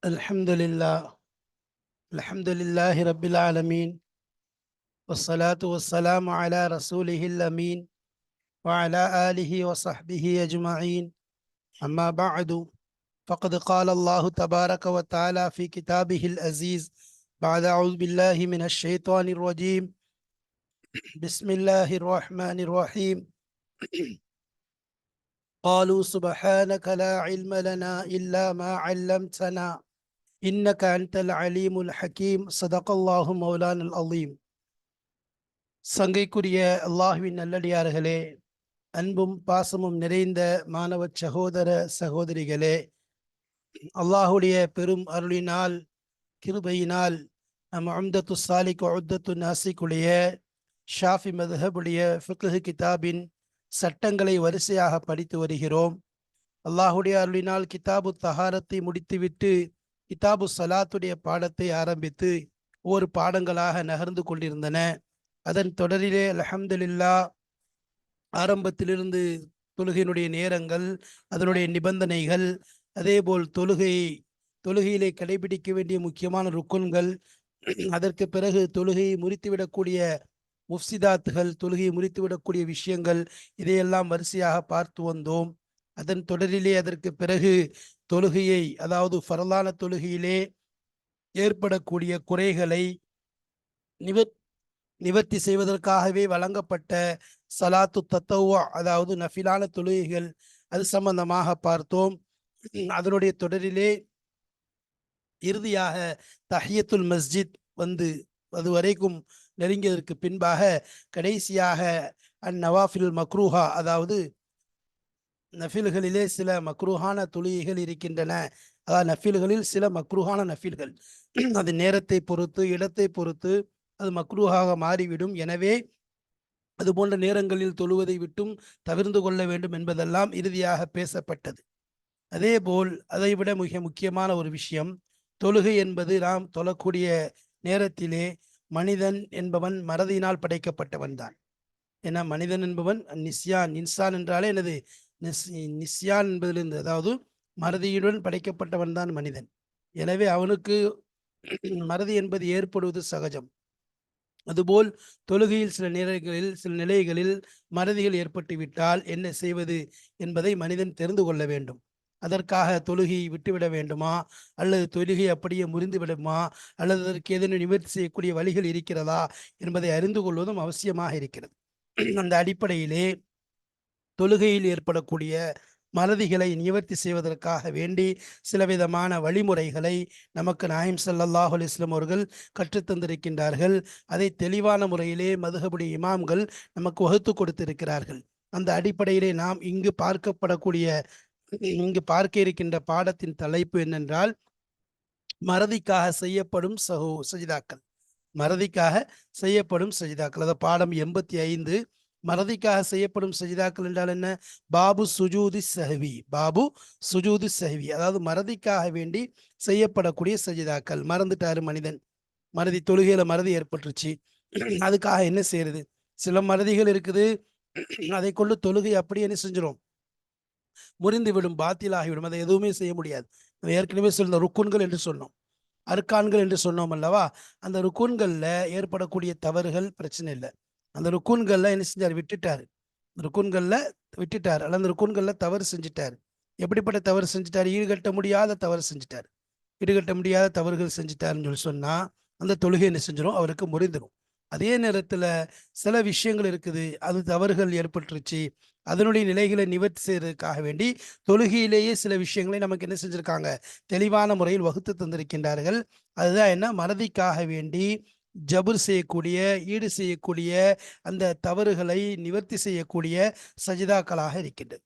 Alhamdulillah, Alhamdulillahi Rabbil Alameen, wassalatu wassalamu ala rasulihil ameen, wa ala alihi wa sahbihi ajma'in, amma ba'du, faqad qala Allahu tabaraka wa ta'ala fi kitabihil aziz, ba'da a'udhu billahi minash shaitanir rajim, bismillahir rahmanir rahim, qalu subhanaka la ilma lana illa ma 'allamtana, innaka antal alimul hakim, sadaqallahu mawlanal azim. சங்கைக்குரிய அல்லாஹுவின் நல்லடியார்களே, அன்பும் பாசமும் நிறைந்த மாணவ சகோதர சகோதரிகளே, அல்லாஹுடைய பெரும் அருளினால் கிருபையினால் நம்ம உம்தத்து சாலிக் உத்தத்து நாசிக்குடைய ஷாஃபி மதுஹபுடைய ஃபிக்ஹ் கிதாபின் சட்டங்களை வரிசையாக படித்து வருகிறோம். அல்லாஹுடைய அருளினால் கிதாபு தஹாரத்தை முடித்துவிட்டு கிதாபு சலாத்துடைய பாடத்தை ஆரம்பித்து ஒவ்வொரு பாடங்களாக நகர்ந்து கொண்டிருந்தன. அதன் தொடரிலே அல்ஹம்துலில்லா ஆரம்பத்திலிருந்து தொழுகையினுடைய நேரங்கள், அதனுடைய நிபந்தனைகள், அதேபோல் தொழுகையிலே கடைபிடிக்க வேண்டிய முக்கியமான ருக்குன்கள், அதற்கு பிறகு தொழுகையை முறித்துவிடக்கூடிய முஃப்சிதாத்துகள், தொழுகையை முறித்துவிடக்கூடிய விஷயங்கள், இதையெல்லாம் வரிசையாக பார்த்து வந்தோம். அதன் தொடரிலே அதற்கு பிறகு தொழுகையை, அதாவது ஃபர்லான தொழுகையிலே ஏற்படக்கூடிய குறைகளை நிவர்த்தி செய்வதற்காகவே வழங்கப்பட்ட சலாத்து தத்தவ்வா, அதாவது நஃபிலான தொழுகைகள், அது சம்பந்தமாக பார்த்தோம். அதனுடைய தொடரிலே இறுதியாக தஹியத்துல் மஸ்ஜித் வந்து அது வரைக்கும் நெருங்கியதற்கு பின்பாக கடைசியாக நவாஃபில் மக்ரூஹா, அதாவது நஃபில்களிலே சில மக்ரூஹான தொழுகைகள் இருக்கின்றன. அதாவது நஃபில்களில் சில மக்ரூஹான நஃபில்கள் அது நேரத்தை பொறுத்து, இடத்தை பொறுத்து அது மக்ரூஹாக மாறிவிடும். எனவே அது போன்ற நேரங்களில் தொழுவதை விட்டும் தவிர்ந்து கொள்ள வேண்டும் என்பதெல்லாம் இறுதியாக பேசப்பட்டது. அதேபோல் அதைவிட மிக முக்கியமான ஒரு விஷயம், தொழுகை என்பது நாம் தொழக்கூடிய நேரத்திலே மனிதன் என்பவன் மறதியினால் படைக்கப்பட்டவன் தான். ஏன்னா மனிதன் என்பவன் இன்சான் என்றாலே எனது நிஸ்யான் என்பதிலிருந்து, அதாவது மறதியுடன் படைக்கப்பட்டவன் தான் மனிதன். எனவே அவனுக்கு மறதி என்பது ஏற்படுவது சகஜம். அதுபோல் தொழுகையில் சில நிலைகளில் மறதிகள் ஏற்பட்டு விட்டால் என்ன செய்வது என்பதை மனிதன் தெரிந்து கொள்ள வேண்டும். அதற்காக தொழுகையை விட்டுவிட வேண்டுமா, அல்லது தொழுகை அப்படியே முறிந்து விடுமா, அல்லது அதற்கு ஏதேனும் நிவர்த்தி செய்யக்கூடிய வழிகள் இருக்கிறதா என்பதை அறிந்து கொள்வதும் அவசியமாக இருக்கிறது. அந்த அடிப்படையிலே தொழுகையில் ஏற்படக்கூடிய மறதிகளை நிவர்த்தி செய்வதற்காக வேண்டி சில விதமான வழிமுறைகளை நமக்கு நாயம் ஸல்லல்லாஹு அலைஹி வஸல்லம் அவர்கள் கற்றுத்தந்திருக்கின்றார்கள். அதை தெளிவான முறையிலே மதுஹபுடைய இமாம்கள் நமக்கு வகுத்து கொடுத்திருக்கிறார்கள். அந்த அடிப்படையிலே நாம் இங்கு பார்க்க இருக்கின்ற பாடத்தின் தலைப்பு என்னென்றால், மறதிக்காக செய்யப்படும் சஜிதாக்கள். மறதிக்காக செய்யப்படும் சஜிதாக்கள், அது பாடம் 85. மறதிக்காக செய்யப்படும் சஜிதாக்கள் என்றால் என்ன? பாபு சுஜூதி சஹவி, பாபு சுஜூதி சஹவி, அதாவது மறதிக்காக வேண்டி செய்யப்படக்கூடிய சஜிதாக்கள். மறந்துட்டாரு மனிதன், தொழுகையில மறதி ஏற்பட்டுருச்சு, அதுக்காக என்ன செய்யறது? சில மறதிகள் இருக்குது, அதை கொண்டு தொழுகை அப்படி என்ன செஞ்சிடும், முறிந்து விடும், பாத்திலாகிவிடும். அதை எதுவுமே செய்ய முடியாது. ஏற்கனவே சொல்ல ருக்குன்கள் என்று சொன்னோம், அர்கான்கள் என்று சொன்னோம் அல்லவா? அந்த ருக்குன்கள்ல ஏற்படக்கூடிய தவறுகள் பிரச்சனை இல்லை. அந்த ருக்குன்கள்ல என்ன செஞ்சார்? விட்டுட்டாரு. அல்ல அந்த ருக்குன்கள்ல தவறு செஞ்சுட்டாரு. எப்படிப்பட்ட தவறு செஞ்சுட்டாரு? ஈடுகட்ட முடியாத தவறு செஞ்சுட்டாரு. ஈடுகட்ட முடியாத தவறுகள் செஞ்சுட்டாருன்னு சொல்லி சொன்னா அந்த தொழுகை என்ன செஞ்சிடும்? அவருக்கு முறிந்துடும். அதே நேரத்துல சில விஷயங்கள் இருக்குது, அது தவறுகள் ஏற்பட்டுருச்சு, அதனுடைய நிலைகளை நிவர்த்தி செய்யறதுக்காக வேண்டி தொழுகையிலேயே சில விஷயங்களை நமக்கு என்ன செஞ்சிருக்காங்க? தெளிவான முறையில் வகுத்து தந்திருக்கின்றார்கள். அதுதான் என்ன? மறதிக்காக வேண்டி ஜபுர் செய்யக்கூடிய, ஈடு செய்யக்கூடிய, அந்த தவறுகளை நிவர்த்தி செய்யக்கூடிய சஜிதாக்களாக இருக்கின்றது.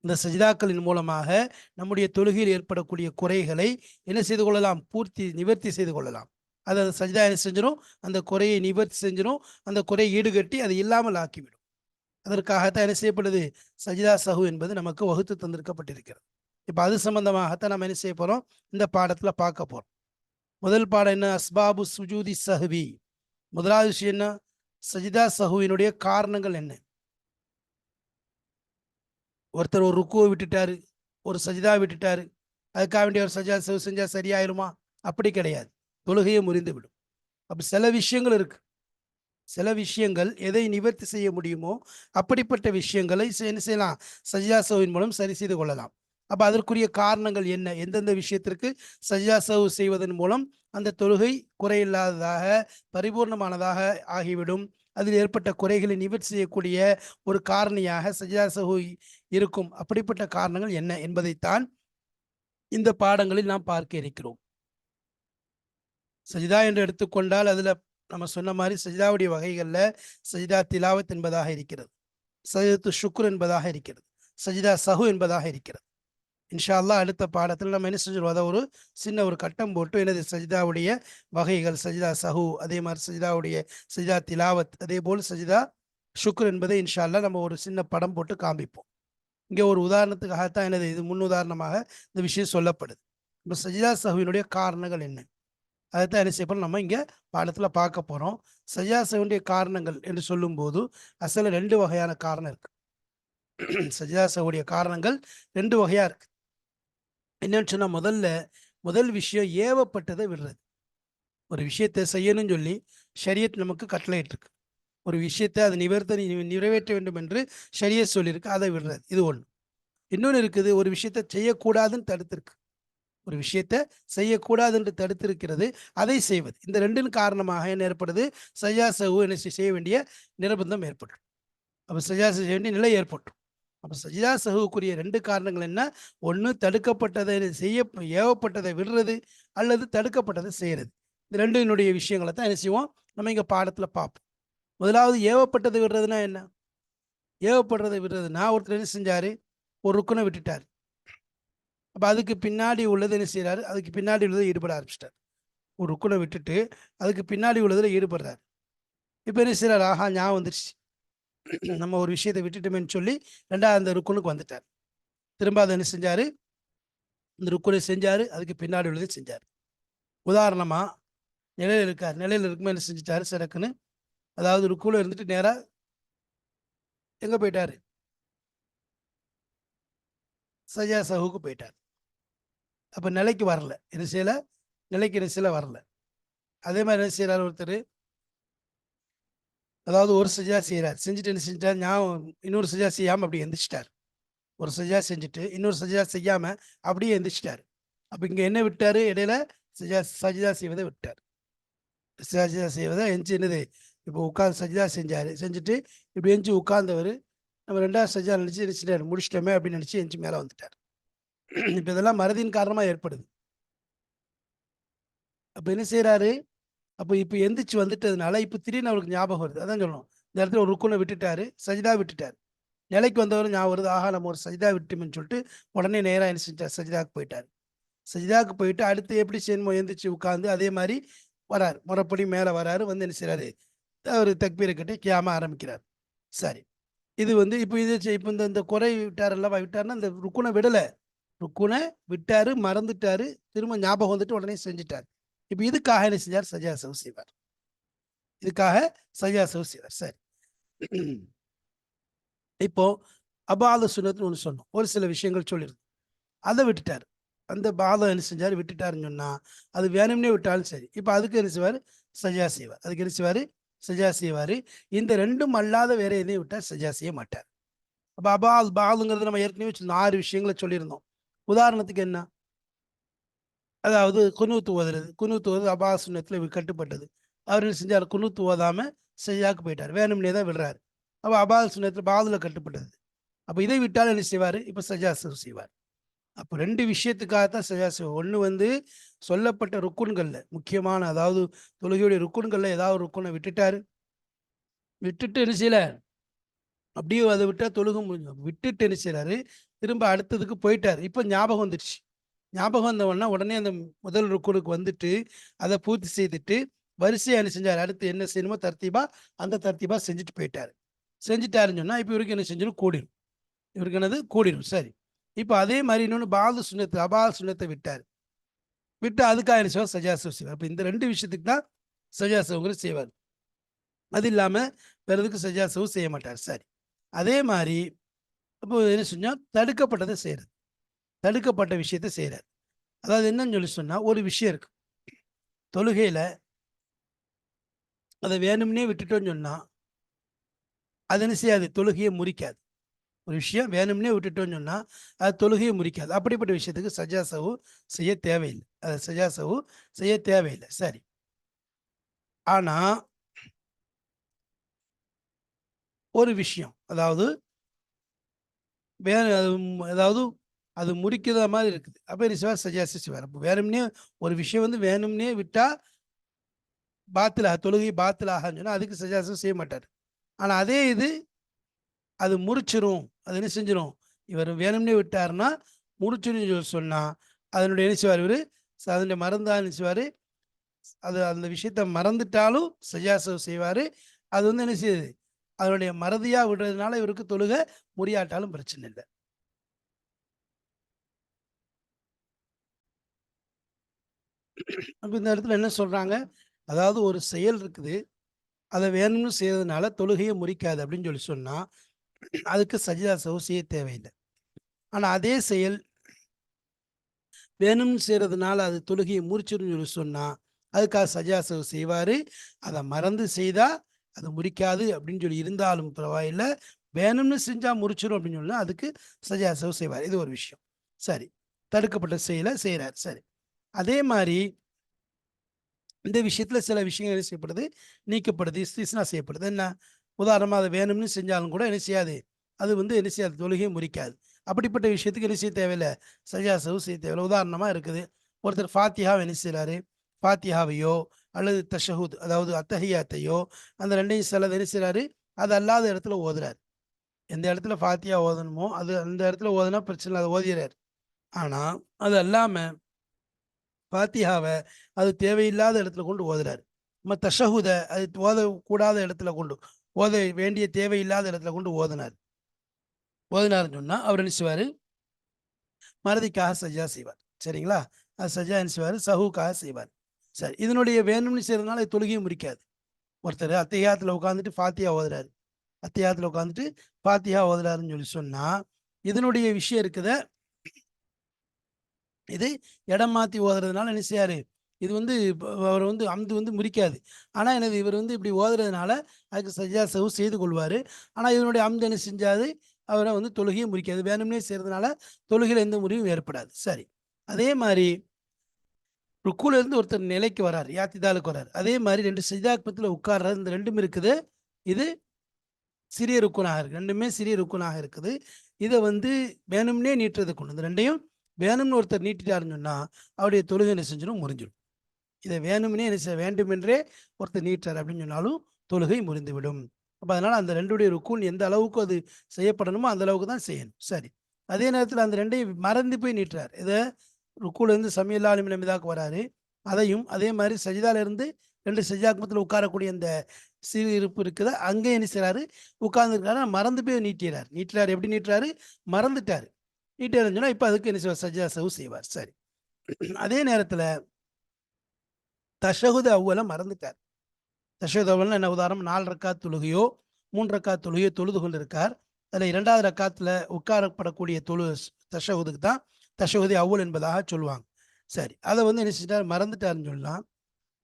இந்த சஜிதாக்களின் மூலமாக நம்முடைய தொழுகையில் ஏற்படக்கூடிய குறைகளை என்ன செய்து கொள்ளலாம்? நிவர்த்தி செய்து கொள்ளலாம். அதை சஜிதா என்ன செஞ்சிடும்? அந்த குறையை நிவர்த்தி செஞ்சிடும், அந்த குறையை ஈடுகட்டி அதை இல்லாமல் ஆக்கிவிடும். அதற்காகத்தான் என்ன செய்யப்படுது? சஜிதா சஹு என்பது நமக்கு வகுத்து தந்திருக்கப்பட்டிருக்கிறது. இப்போ அது சம்பந்தமாகத்தான் நம்ம என்ன செய்ய போறோம்? இந்த பாடத்துல பார்க்க போறோம். முதல் பாடம் என்ன? அஸ்பாபு சுஜூதி சஹ்வி. முதலாவது விஷயம் என்ன? சஜிதா சஹுவினுடைய காரணங்கள் என்ன? ஒருத்தர் ஒரு ருக்குவை விட்டுட்டாரு, ஒரு சஜிதா விட்டுட்டாரு, அதுக்காக வேண்டிய ஒரு சஜா சஹு செஞ்சா சரியாயிருமா? அப்படி கிடையாது. தொழுகையே முறிந்து விடும். அப்ப சில விஷயங்கள் இருக்கு. சில விஷயங்கள் எதை நிவர்த்தி செய்ய முடியுமோ, அப்படிப்பட்ட விஷயங்களை என்ன செய்யலாம்? சஜ்ஜா சஹ்வின் மூலம் சரி செய்து கொள்ளலாம். அப்ப அதற்குரிய காரணங்கள் என்ன? எந்தெந்த விஷயத்திற்கு சஜ்ஜா சஹ்வு செய்வதன் மூலம் அந்த தொழுகை குறையில்லாததாக, பரிபூர்ணமானதாக ஆகிவிடும். அதில் ஏற்பட்ட குறைகளை நிவர்த்தி செய்யக்கூடிய ஒரு காரணியாக சஜ்ஜா சஹ்வு இருக்கும். அப்படிப்பட்ட காரணங்கள் என்ன என்பதைத்தான் இந்த பாடங்களில் நாம் பார்க்க இருக்கிறோம். சஜிதா என்று எடுத்துக்கொண்டால் அதில் நம்ம சொன்ன மாதிரி சஜிதாவுடைய வகைகளில் சஜிதா திலாவத் என்பதாக இருக்கிறது, சஜிதத்து ஷுக்ர் என்பதாக இருக்கிறது, சஜிதா சஹு என்பதாக இருக்கிறது. இன்ஷா அல்லாஹ் அடுத்த பாடத்தில் நம்ம என்ன செஞ்சிருவோம், அதை ஒரு சின்ன ஒரு கட்டம் போட்டு எனது சஜிதாவுடைய வகைகள், சஜிதா சஹு, அதே மாதிரி சஜிதாவுடைய சஜிதா திலாவத், அதே போல் சஜிதா ஷுக்ர் என்பதை இன்ஷா அல்லாஹ் நம்ம ஒரு சின்ன படம் போட்டு காண்பிப்போம். இங்கே ஒரு உதாரணத்துக்காகத்தான் எனது இது முன் உதாரணமாக இந்த விஷயம் சொல்லப்படுது. இப்போ சஜிதா சஹுவினுடைய காரணங்கள் என்ன, அதைத்தான் என்ன செய்யப்போம் நம்ம இங்கே பாடத்தில் பார்க்க போகிறோம். சஜிதா சஹுவினுடைய காரணங்கள் என்று சொல்லும்போது அசல 2 வகையான காரணம் இருக்கு. சஜிதா சஹுடைய காரணங்கள் 2 வகையா இருக்கு. என்னன்னு சொன்னா, முதல் விஷயம் ஏவப்பட்டதை விடுறது. ஒரு விஷயத்தை செய்யணும்னு சொல்லி ஷரியத் நமக்கு கட்டளையிட்டு இருக்கு. ஒரு விஷயத்தை அதை நிறைவேற்ற வேண்டும் என்று ஷரியத் சொல்லியிருக்கு, அதை விடுறது இது ஒன்று. இன்னொன்று இருக்குது, ஒரு விஷயத்தை செய்யக்கூடாதுன்னு தடுத்திருக்கு. ஒரு விஷயத்தை செய்யக்கூடாது என்று தடுத்திருக்கிறது, அதை செய்வது. இந்த 2ன் காரணமாக என்ன ஏற்படுது? சஜா சஹு என்ன செய்ய வேண்டிய நிர்பந்தம் ஏற்படும். அப்போ சஜா செய்ய வேண்டிய நிலை ஏற்படும். அப்போ சஜிதா சஹுக்குரிய 2 காரணங்கள் என்ன? ஒன்று தடுக்கப்பட்டதை ஏவப்பட்டதை விடுறது, அல்லது தடுக்கப்பட்டதை செய்கிறது. இந்த 2னுடைய விஷயங்களை தான் என்ன செய்வோம் நம்ம இங்கே பாடத்தில் பார்ப்போம். முதலாவது ஏவப்பட்டதை விடுறதுனா என்ன? ஏவப்படுறதை விடுறதுனா, ஒருத்தர் என்ன செஞ்சார், ஒரு ருக்குனை விட்டுட்டார். அப்போ அதுக்கு பின்னாடி உள்ளது என்ன செய்கிறாரு? அதுக்கு பின்னாடி உள்ளதை ஈடுபட ஆரம்பிச்சிட்டார். ஒரு ருக்குனை விட்டுட்டு அதுக்கு பின்னாடி உள்ளதில் ஈடுபடுறார். இப்போ என்ன செய்கிறார்? ஆஹா, ஞாபகம் வந்துருச்சு, நம்ம ஒரு விஷயத்தை விட்டுட்டோமேன்னு சொல்லி 2வது அந்த ருக்குனுக்கு வந்துட்டார். திரும்ப அதை என்ன செஞ்சார்? இந்த ருக்குனை செஞ்சார், அதுக்கு பின்னாடி உள்ளதை செஞ்சார். உதாரணமாக நிலையில் இருக்கார், நிலையில் இருக்குமே என்ன செஞ்சிட்டாரு சிறக்குன்னு, அதாவது ருக்குல இருந்துட்டு நேராக எங்கே போயிட்டார்? சஜா சஹுக்கு போயிட்டார். அப்போ நிலைக்கு வரல, என்ன செய்யலை? நிலைக்கு என்ன செய்யலை, வரல. அதே மாதிரி என்ன செய்கிறார் ஒருத்தர், அதாவது ஒரு சஜா செய்கிறார், செஞ்சுட்டு என்ன செஞ்சிட்டார், ஞாபகம் இன்னொரு சஜா செய்யாமல் அப்படியே எந்திரிச்சிட்டார். ஒரு சஜா செஞ்சுட்டு இன்னொரு சஜா செய்யாமல் அப்படியே எந்திரிச்சிட்டார். அப்போ இங்கே என்ன விட்டார்? இடையில சஜிதா செய்வதை விட்டார். சஜிதா செய்வதை எஞ்சி என்னது, இப்போ உட்காந்து சஜிதா செஞ்சார், செஞ்சுட்டு இப்படி எஞ்சி உட்கார்ந்தவர் நம்ம 2வது சஜிதா நினச்சி நினச்சிட்டார், முடிச்சிட்டோமே அப்படின்னு நினச்சி எஞ்சி மேலே வந்துட்டார். இப்போ இதெல்லாம் மறதியின் காரணமாக ஏற்படுது. அப்போ என்ன செய்கிறாரு? அப்போ இப்போ எந்திரிச்சு வந்துட்டதுனால இப்போ திடீர்னு அவருக்கு ஞாபகம் வருது. அதான் சொல்லணும், இந்த இடத்துல ஒரு ருக்குனை விட்டுட்டாரு, சஜிதா விட்டுட்டார். நிலைக்கு வந்தவர் ஞாபகம் வருது, ஆஹா நம்ம ஒரு சஜிதா விட்டுமேன்னு சொல்லிட்டு உடனே நேராக என்ன செஞ்சார்? சஜிதாவுக்கு போயிட்டார். சஜிதாவுக்கு போயிட்டு அடுத்து எப்படி செய்யணுமோ எந்திரிச்சு உட்காந்து அதே மாதிரி வராரு, முறைப்படி மேலே வராரு, வந்து என்ன செய்கிறாரு? அவர் தக்பீரை கட்டி கியாம ஆரம்பிக்கிறார். சரி, இது வந்து இப்போ இது இப்போ இந்த இந்த குறை விட்டார் அல்லவா, விட்டாருன்னா இந்த ருக்குனை விடலை, ருக்குனை விட்டாரு, மறந்துட்டாரு, திரும்ப ஞாபகம் வந்துட்டு உடனே செஞ்சுட்டார். இப்போ இதுக்காக என்ன செஞ்சார்? சஜா சஹு செய்வார். இதுக்காக சஜா சஹு செய்வார். சரி, இப்போ அபாத சுன்னத்னு ஒன்று சொன்னோம், ஒரு சில விஷயங்கள் சொல்லியிருக்கு, அதை விட்டுட்டார். அந்த பாதம் என்ன செஞ்சார்? விட்டுட்டாருன்னு சொன்னால் அது வேணும்னே விட்டாலும் சரி, இப்போ அதுக்கு என்ன செய்வார்? சஜா செய்வார். அதுக்கு என்ன செய்வார்? சஜா செய்வார். இந்த 2ம் அல்லாத வேற எதையும் விட்டால் சஜா செய்ய மாட்டார். அப்போ பாதுங்கிறது நம்ம ஏற்கனவே 6 விஷயங்களை சொல்லியிருந்தோம். உதாரணத்துக்கு என்ன? அதாவது குனூத்து ஓதுறது. குனூத்து ஓதுறது அபா சுன்னத்தில் கட்டுப்பட்டது. அவர் என்ன செஞ்சார்? குனூத்து ஓதாமல் சஜிதாக்கு போயிட்டார், வேணும்னே தான் விடுறாரு. அப்போ அபா சுன்னத்தில் பாதில் கட்டுப்பட்டது. அப்போ இதை விட்டாலும் என்ன செய்வார்? இப்போ சஜா செய்வார். அப்போ 2 விஷயத்துக்காகத்தான் சஜா செய்வார். ஒன்று வந்து சொல்லப்பட்ட ருக்குன்களில் முக்கியமான, அதாவது தொழுகையுடைய ருக்குன்களில் ஏதாவது ஒரு ருக்குனை விட்டுட்டாரு, விட்டுட்டு என்ன செய்யல, அப்படியே அதை விட்டால் தொழுகை முடிஞ்சு விட்டுட்டு என்ன செய்கிறாரு? திரும்ப அடுத்ததுக்கு போயிட்டார். இப்போ ஞாபகம் வந்துடுச்சு. ஞாபகம் வந்தவொடனே உடனே அந்த முதல் ருக்குனுக்கு வந்துட்டு அதை பூர்த்தி செய்துட்டு வரிசையாக என்ன செஞ்சார்? அடுத்து என்ன செய்யணுமோ தர்த்தீபா, அந்த தர்த்தீபா செஞ்சுட்டு போயிட்டார். செஞ்சுட்டாருன்னு சொன்னால் இப்போ இவருக்கு என்ன செஞ்சிடும்? கூடிடும். இவருக்கு என்னது? கூடிடும். சரி, இப்போ அதே மாதிரி இன்னொன்று பாது சுண்ணத்து, அபா சுண்ணத்தை விட்டார். விட்டு அதுக்காக என்ன செய்வார்? சஜா சஹு செய்வார். அப்போ இந்த 2 விஷயத்துக்கு தான் சஜா சஹுங்கிறது செய்வார். அது இல்லாமல் வேற எதுக்கு சஜா சஹு செய்ய மாட்டார். சரி, அதே மாதிரி இப்போ என்ன செஞ்சால் தடுக்கப்பட்டதை செய்கிறார், தடுக்கப்பட்ட விஷயத்தை செய்கிறார். அதாவது என்னன்னு சொல்லி சொன்னா, ஒரு விஷயம் இருக்கு. தொழுகையில அத வேணும்னே விட்டுட்டோம்னு சொன்னா, அது என்ன செய்யாது? தொழுகைய முறிக்காது. ஒரு விஷயம் வேணும்னே விட்டுட்டோம்னு சொன்னா, அது தொழுகைய முறிக்காது. அப்படிப்பட்ட விஷயத்துக்கு சஜ்ஜா சஹு செய்ய தேவையில்ல. சஜ்ஜா சஹு செய்ய தேவையில்ல. சரி. ஆனா, ஒரு விஷயம். அதாவது வே அதாவது அது முறிக்கிற மாரி இருக்குது. அப்ப என்ன செய்வார்? சஜ்ஜா செய்வார். அப்ப வேணும்னே ஒரு விஷயம் வந்து வேணும்னே விட்டா தொழுகை பாத்தில் ஆகாதுன்னு சொன்னா, அதுக்கு சஜ்ஜா சஹு செய்ய மாட்டாரு. ஆனா அதே இது அது முறிச்சிரும். அது என்ன செஞ்சிரும்? இவர் வேணும்னே விட்டாருன்னா, முறிச்சிரும்னு சொல்லி சொன்னா, அதனுடைய என்ன செய்வாரு இவரு? அதனுடைய மருந்தா என்ன செய்வாரு? அது அந்த விஷயத்த மறந்துட்டாலும் சஜ்ஜா செய்வாரு. அது வந்து என்ன செய்யுது? அதனுடைய மறதியா விடுறதுனால இவருக்கு தொழுகை முறியாட்டாலும் பிரச்சனை இல்ல. அப்ப இந்த இடத்துல என்ன சொல்றாங்க? அதாவது ஒரு செயல் இருக்குது. அத வேணும்னு செய்றதுனால தொழுகைய முறிக்காது அப்படின்னு சொல்லி சொன்னா, அதுக்கு சஜ்ஜா செய்ய தேவையில்ல. ஆனா அதே செயல் வேணும்னு செய்றதுனால அது தொழுகைய முறிச்சுரும்னு சொல்லி சொன்னா, அதுக்காக சஜ்ஜா செய்வாரு. அத மறந்து செய்தா அது முறிக்காது அப்படின்னு சொல்லி இருந்தாலும் பரவாயில்ல. வேணும்னு செஞ்சா முறிச்சுரும் அப்படின்னு சொன்னா, அதுக்கு சஜ்ஜா செய்வாரு. இது ஒரு விஷயம். சரி. தடுக்கப்பட்ட செயல செய்றாரு. சரி. அதே மாரி இந்த விஷயத்துல சில விஷயங்கள் என்ன செய்யப்படுது? நீக்கப்படுது. இஸ்திஸ்னா செய்யப்படுது. என்ன? உதாரணமா அத வேணும்னு செஞ்சாலும் கூட என்ன செய்யாது? அது வந்து என்ன செய்யாது? தொழுகைய முறிக்காது. அப்படிப்பட்ட விஷயத்துக்கு என்ன செய்ய தேவையில்ல? சஜ்ஜா செய்ய தேவையில்ல. உதாரணமா இருக்குது. ஒருத்தர் ஃபாத்திஹாவ என்ன செய்றாரு? ஃபாத்திஹாவையோ அல்லது தஷஹுத் அதாவது அத்தஹியாத்தையோ அந்த 2யும் சிலது என்ன செய்றாரு? அது அல்லாத இடத்துல ஓதுறாரு. எந்த இடத்துல ஃபாத்திஹா ஓதணுமோ, அது அந்த இடத்துல ஓதுனா பிரச்சனை இல்ல. அத ஓதிர்றாரு. ஆனா, அது அல்லாம ஃபாத்திஹாவ அது தேவையில்லாத இடத்துல கொண்டு ஓதுறாரு. தஷஹுத அது ஓதக்கூடாத இடத்துல கொண்டு, ஓத வேண்டிய தேவையில்லாத இடத்துல கொண்டு ஓதுனாரு. ஓதுனாருன்னு சொன்னா, அவர் என்ன செய்வாரு? மறதிக்காக சஜ்ஜா செய்வார். சரிங்களா? அது சஜ்ஜா என்ன செய்வாரு? சஹூக்காக செய்வார். சரி. இதனுடைய வேணும்னு செய்றதுனால தொழுகையும் முறிக்காது. ஒருத்தர் அத்தஹியாத்துல உட்கார்ந்துட்டு ஃபாத்திஹா ஓதுறாரு. அத்தஹியாத்துல உட்கார்ந்துட்டு ஃபாத்திஹா ஓதுறாருன்னு சொல்லி சொன்னா, இதனுடைய விஷயம் இருக்குதே இது இடம் மாத்தி ஓதுறதுனால என்ன செய்யாரு? இது வந்து அவர் வந்து அம்து வந்து முறிக்காது. ஆனா என்னது இவர் வந்து இப்படி ஓதுறதுனால அதுக்கு சஜ்ஜா செய்து கொள்வாரு. ஆனா இதனுடைய அம்து என்ன செஞ்சாது? அவர வந்து தொழுகைய முறிக்காது. வேணும்னே செய்றதுனால தொழுகையில எந்த முறிவும் ஏற்படாது. சரி. அதே மாரி ருக்கூல இருந்து ஒருத்தர் நிலைக்கு வராரு. யாத்திதாலுக்கு வராரு. அதே மாரி 2 சிஜ்தாத்மத்துல உட்கார்றாரு. இந்த 2ம் இருக்குது. இது சிறிய ருக்குனாக இருக்கு. 2மே சிறிய ருக்குனாக இருக்குது. இத வந்து வேணும்னே நீட்டுறதுக்கு ஒண்ணு. இந்த 2யும் வேணும்னு ஒருத்தர் நீட்டிட்டாருன்னு சொன்னா, அவருடைய தொழுகை என்ன செஞ்சிரும்? முறிஞ்சிரும். இத வேணும்னே என்ன வேண்டுமென்றே ஒருத்தர் நீட்டுறாரு அப்படின்னு சொன்னாலும், தொழுகை முறிந்துவிடும். அப்ப அதனால அந்த 2டைய ருக்குன் எந்த அளவுக்கு அது செய்யப்படணுமோ, அந்த அளவுக்கு தான் செய்யணும். சரி. அதே நேரத்தில அந்த 2யும் மறந்து போய் நீட்டுறார். ருக்குலேருந்து சமி அல்லா அலிமின் ஹமீதாக்கு வராரு. அதையும் அதே மாரி சஜிதால இருந்து 2 சஜிதாத்மத்துல உட்காரக்கூடிய அந்த சிறு இருப்பு இருக்குதா, அங்க என்ன செய்றாரு? உட்கார்ந்திருக்காரு. மறந்து போய் நீட்டிறாரு. நீட்டுறாரு எப்படி நீட்டுறாரு? மறந்துட்டாரு. நீட்டிட்டாருன்னு சொன்னா, இப்ப அதுக்கு என்ன செய்வார்? சஜ்ஜா செய்வார். சரி. அதே நேரத்தில தஷஹுத் அவ்வல மறந்துட்டார். தஷஹுத் அவ்வல்னா என்ன உதாரணம் 4 ரக்காத் தொழுகையோ, 3 ரக்காத் தொழுகையோ தொழுது கொண்டிருக்கார். அதில 2வது ரக்காத்துல உட்காரப்படக்கூடிய தஷஹுதுக்கு தான் தஷஹுதே அவ்வல் என்பதாக சொல்லுவாங்க. சரி. அத வந்து என்ன செஞ்சுட்டாரு? மறந்துட்டாருன்னு சொல்லலாம்.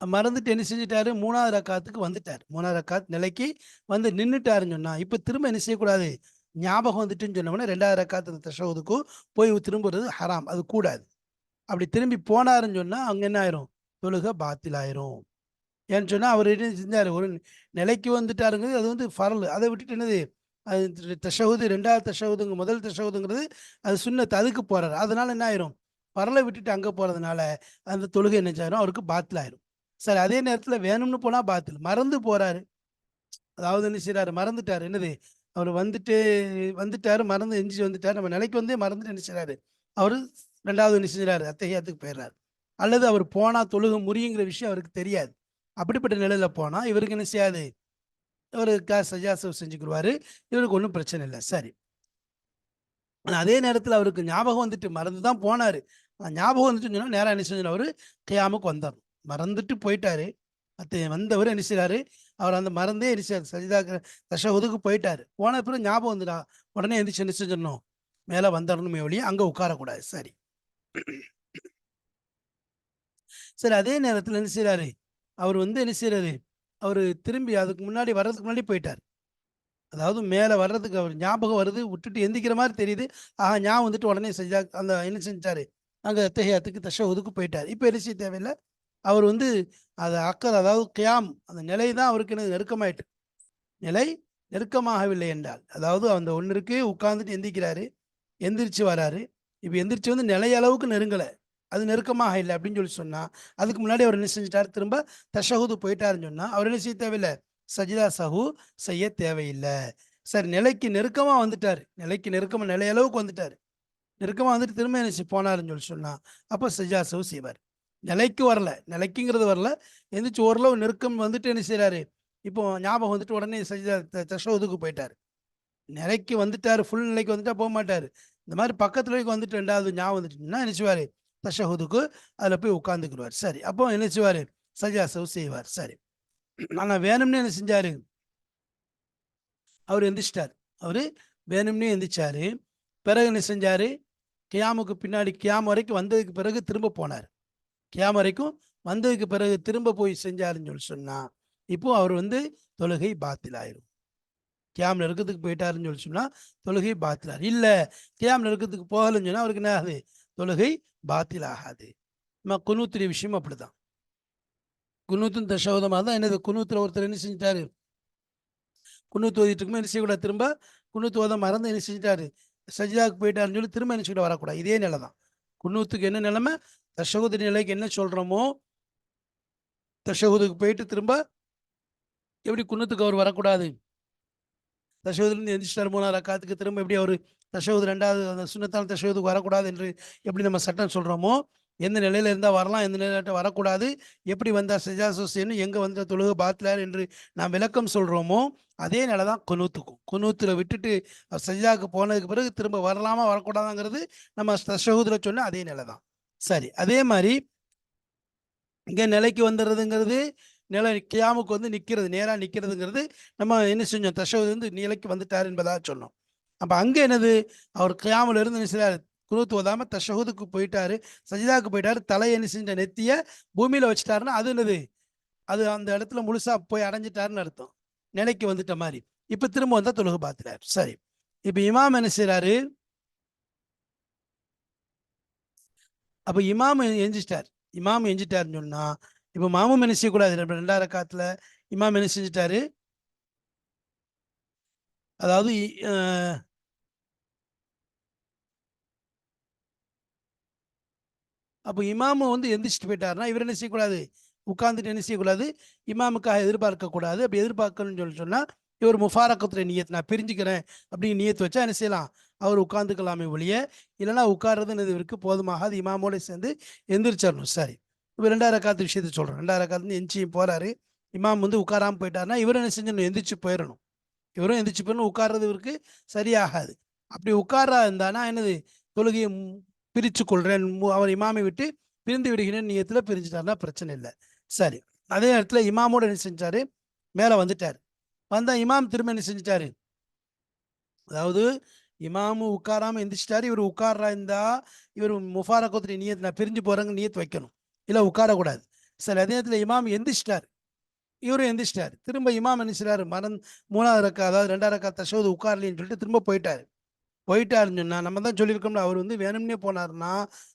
மறந்துட்டு என்ன செஞ்சுட்டாரு? 3வது ரக்காத்துக்கு வந்துட்டாரு. 3வது ரக்காத் நிலைக்கு வந்து நின்னுட்டாருன்னு சொன்னா, இப்ப திரும்ப என்ன செய்யக்கூடாது? ஞாபகம் வந்துட்டுன்னு சொன்ன உடனே 2வது ரக்காத்து தஷஹுதுக்கும் போய் திரும்புறது ஹராம். அது கூடாது. அப்படி திரும்பி போனாருன்னு சொன்னா, அங்க என்ன ஆயிரும்? தொழுகை பாத்தில் ஆயிரும். ஏன்னு சொன்னா, அவரு என்ன செஞ்சாரு? ஒரு நிலைக்கு வந்துட்டாருங்கிறது அது வந்து ஃபர்லு. அத விட்டுட்டு என்னது? அது தஷஹுது 2வது தஷஹுதுங்க முதல் தஷஹுதுங்கிறது அது சுன்னத். அதுக்கு போறாரு. அதனால என்ன ஆயிரும்? ஃபர்ல விட்டுட்டு அங்க போறதுனால, அந்த தொழுகை என்ன ஆயிரும்? அவருக்கு பாத்தில் ஆயிரும். சரி, அதே நேரத்தில வேணும்னு போனா பாத்தில். மறந்து போறாரு. அதாவது என்ன செய்றாரு? மறந்துட்டாரு. என்னது? அவரு வந்துட்டாரு. மறந்து எந்திரிச்சு வந்துட்டாரு. நம்ம நிலைக்கு வந்தே மறந்துட்டு என்ன செய்றாரு? அவரு 2வது என்ன செஞ்சுறாரு? அத்தஹியாத்துக்கு போயிறாரு. அல்லது அவர் போனா தொழுகை முறியுங்கிற விஷயம் அவருக்கு தெரியாது. அப்படிப்பட்ட நிலையில போனா, இவருக்கு என்ன செய்யாது? இவரு சஜாசம் செஞ்சுக்குருவாரு. இவருக்கு ஒண்ணும் பிரச்சனை இல்ல. சரி. ஆனா அதே நேரத்தில அவருக்கு ஞாபகம் வந்துட்டு மறந்து தான் போனாரு. ஞாபகம் வந்துட்டுன்னு சொன்னா, நேரா என்ன செஞ்சிடணும் அவரு கியாமுக்கு வந்துரணும். மறந்துட்டு போயிட்டாரு. வந்தவரு என்ன செய்றாரு? அவர் அந்த மறந்தே என்ன செய்றாரு? தஷஹுதுக்கு போயிட்டாரு. போன பிறகு ஞாபகம் வந்துடா, உடனே எந்திரிச்சு என்ன செஞ்சிடணும்? மேல வந்துரணுமே ஒழிய, அங்க உட்காரக்கூடாது. சரி. சரி, அதே நேரத்தில் என்ன செய்யறாரு, அவர் வந்து என்ன செய்யறாரு, அவர் திரும்பி அதுக்கு முன்னாடி வர்றதுக்கு முன்னாடி போயிட்டார். அதாவது மேலே வர்றதுக்கு அவர் ஞாபகம் வருது, விட்டுட்டு எந்திக்கிற மாதிரி தெரியுது. ஆஹா, ஞாபகம் வந்துட்டு உடனே செஞ்சா அந்த என்ன செஞ்சாரு, அங்கே தஹியாத்துக்கு தஷஹுதுக்கு போயிட்டார். இப்போ என்ன செய்ய தேவையில்லை, அவர் வந்து அதை அக்கறை, அதாவது கியாம் அந்த நிலை தான் அவருக்கு என்ன நெருக்கமாயிட்டு. நிலை நெருக்கமாகவில்லை என்றால், அதாவது அந்த ஒன்றிற்கு உட்கார்ந்துட்டு எந்திக்கிறாரு, எந்திரிச்சு வராரு. இப்போ எந்திரிச்சு வந்து நிலை அளவுக்கு நெருங்கலை, அது நெருக்கமாக இல்லை அப்படின்னு சொல்லி சொன்னா, அதுக்கு முன்னாடி அவர் என்ன செஞ்சிட்டாரு, திரும்ப தஷஹுது போயிட்டாருன்னு சொன்னா அவர் என்ன செய்ய தேவையில்லை, சஜிதா சஹு செய்ய தேவையில்லை. சரி, நிலைக்கு நெருக்கமா வந்துட்டாரு, நிலைக்கு நெருக்கமா நிலை அளவுக்கு வந்துட்டாரு, நெருக்கமா வந்துட்டு திரும்ப என்ன போனாருன்னு சொல்லி சொன்னா அப்போ சஜிதா சஹு செய்வார். நிலைக்கு வரல, நிலைக்குங்கிறது வரல, எந்திரிச்சு ஓரளவு நெருக்கம் வந்துட்டு என்ன செய்யறாரு, இப்போ ஞாபகம் வந்துட்டு உடனே சஜிதா தஷஹுதுக்கு போயிட்டாரு. நிலைக்கு வந்துட்டாரு, ஃபுல் நிலைக்கு வந்துட்டா போக மாட்டாரு. இந்த மாதிரி பக்கத்துல வரைக்கும் வந்துட்டு 2வது ஞாபகம் வந்துட்டுன்னா என்ன செய்வாரு, தஷஹுதுக்கு அதில் போய் உட்காந்துக்குருவார். சரி, அப்போ என்ன செய்வார், சஜாசவு செய்வார். சரி, ஆனால் வேணும்னே என்ன செஞ்சாரு, அவர் எந்திரிச்சிட்டார். அவர் வேணும்னே எந்திரிச்சாரு. பிறகு என்ன செஞ்சாரு, கியாமுக்கு பின்னாடி கியாம் வரைக்கும் வந்ததுக்கு பிறகு திரும்ப போனார். கியாம் வரைக்கும் வந்ததுக்கு பிறகு திரும்ப போய் செஞ்சாருன்னு சொல்லி சொன்னா இப்போ அவர் வந்து தொழுகை பாத்தில் ஆயிரும். கியாமில் இருக்கிறதுக்கு போயிட்டாருன்னு சொல்லி சொன்னா தொழுகை பாத்திலார். இல்லை, கியாமில் இருக்கிறதுக்கு போகலன்னு சொன்னா அவருக்கு என்ன ஆகுது, தொழுகை பாத்தில் ஆகாது. நம்ம குனூத்துடைய விஷயம் அப்படிதான். குனூத்தும் தஷஹுதமாக தான் என்னது, குனூத்துல ஒருத்தர் என்ன செஞ்சிட்டாரு, குனூத்து ஓதிட்டு இருக்கும்போது என்ன செய்யக்கூடாது, திரும்ப குனூத்து ஓத மறந்து என்ன செஞ்சிட்டாரு, சஜிதாவுக்கு போயிட்டாருன்னு சொல்லி திரும்ப என்ன செய்ய வரக்கூடாது. இதே நிலை தான் குனூத்துக்கு. என்ன நிலைமை, தஷஹுது நிலைக்கு என்ன சொல்றோமோ, தஷஹுதுக்கு போயிட்டு திரும்ப எப்படி குனூத்துக்கு அவர் வரக்கூடாது, தஷஹுதுலேருந்து எந்திரிச்சிட்டார் 3வது ரக்காத்துக்கு திரும்ப எப்படி அவர் தஷஹுது 2வது அந்த சுன்னத்தான தஷஹுதுக்கு வரக்கூடாது என்று எப்படி நம்ம சட்டம் சொல்கிறோமோ, எந்த நிலையில் இருந்தால் வரலாம், எந்த நிலையில் வரக்கூடாது, எப்படி வந்தால் சஜாசு செய்யணும், எங்கே வந்த தொழுகை பாத்திலார் என்று நாம் விளக்கம் சொல்கிறோமோ, அதே நிலை தான் குனூத்துக்கும். குனூத்தில் விட்டுட்டு சஜிதாவுக்கு போனதுக்கு பிறகு திரும்ப வரலாமா வரக்கூடாதாங்கிறது நம்ம தஷஹுதில் சொன்ன அதே நிலை தான். சரி, அதே மாதிரி இங்கே நிலைக்கு வந்துடுறதுங்கிறது, நிலை கியாமுக்கு வந்து நிற்கிறது, நேராக நிற்கிறதுங்கிறது நம்ம என்ன செஞ்சோம், தஷஹுது வந்து நிலைக்கு வந்துட்டார் என்பதாக சொன்னோம். அப்போ அங்கே என்னது, அவர் கியாமில் இருந்து என்ன செய்றாரு, குனூத் ஓதாமல் தஷஹுதுக்கு போயிட்டாரு, சஜிதாவுக்கு போயிட்டாரு, தலையை என்ன செஞ்ச நெத்தியை பூமியில் வச்சுட்டாருன்னா அது என்னது, அது அந்த இடத்துல முழுசாக போய் அடைஞ்சிட்டாருன்னு அர்த்தம், நிலைக்கு வந்துட்ட மாதிரி. இப்போ திரும்ப வந்தால் தொழுகை பார்த்துட்டார். சரி, இப்போ இமாம் என்ன செய்கிறாரு, அப்போ இமாம் எஞ்சிட்டார். இமாம் எஞ்சிட்டாருன்னு சொன்னா இப்போ மாமும் என்ன செய்யக்கூடாது, 2வது ரக்காத்துல இமாம் என்ன செஞ்சிட்டாரு, அதாவது அப்போ இமாமு வந்து எந்திரிச்சிட்டு போயிட்டாருன்னா இவர் என்ன செய்யக்கூடாது, உட்கார்ந்துட்டு என்ன செய்யக்கூடாது, இமாமுக்காக எதிர்பார்க்கக்கூடாது. அப்படி எதிர்பார்க்கணும்னு சொல்லி சொன்னால் இவர் முஃபாரக்கத்துல நியத், நான் பிரிஞ்சுக்கிறேன் அப்படின்னு நியத்து வச்சா என்ன செய்யலாம், அவர் உட்காந்துக்கலாமே ஒழிய, இல்லைன்னா உட்கார்றதுன்னு இவருக்கு போதுமாக அது இமாமோட சேர்ந்து எந்திரிச்சிடணும். சரி, இப்போ 2வது ரக்காத்து விஷயத்தை சொல்கிறேன். 2வது ரக்காத்து எந்திரிச்சு போகிறாரு, இமாம் வந்து உட்காராமல் போயிட்டாருன்னா இவரும் என்ன செஞ்சணும், எந்திரிச்சு போயிடணும். இவரும் எந்திரிச்சு போயிடணும், உட்கார்றது இவருக்கு சரியாகாது. அப்படி உட்காரா இருந்தானா என்னது, தொழுகையை பிரித்து கொள்றேன், அவர் இமாமை விட்டு பிரிந்து விடுகிறேன் நியத்தில் பிரிஞ்சுட்டாருன்னா பிரச்சனை இல்லை. சரி, அதே நேரத்தில் இமாமோட என்ன செஞ்சாரு, மேலே வந்துட்டார். வந்தால் இமாம் திரும்ப என்ன செஞ்சிட்டாரு, அதாவது இமாமு உட்காராம எந்திரிச்சிட்டாரு, இவர் உட்கார்றா இருந்தா இவர் முஃபாரக்கத்துடைய நியத், நான் பிரிஞ்சு போறேங்க நியத் வைக்கணும், இல்லை உட்காரக்கூடாது. சரி, அதே நேரத்தில் இமாம் எந்திரிச்சிட்டார், இவரும் எந்திரிச்சிட்டார். திரும்ப இமாம் என்ன செய்றாரு, 3வது ரக்கா, அதாவது 2வது ரக்கா தஷஹுது உட்காரலின்னு சொல்லிட்டு திரும்ப போயிட்டாரு. போயிட்டாருன்னு சொன்னா நம்ம தான் சொல்லியிருக்கோம்ல, அவர் வந்து வேணும்னே போனாருன்னா,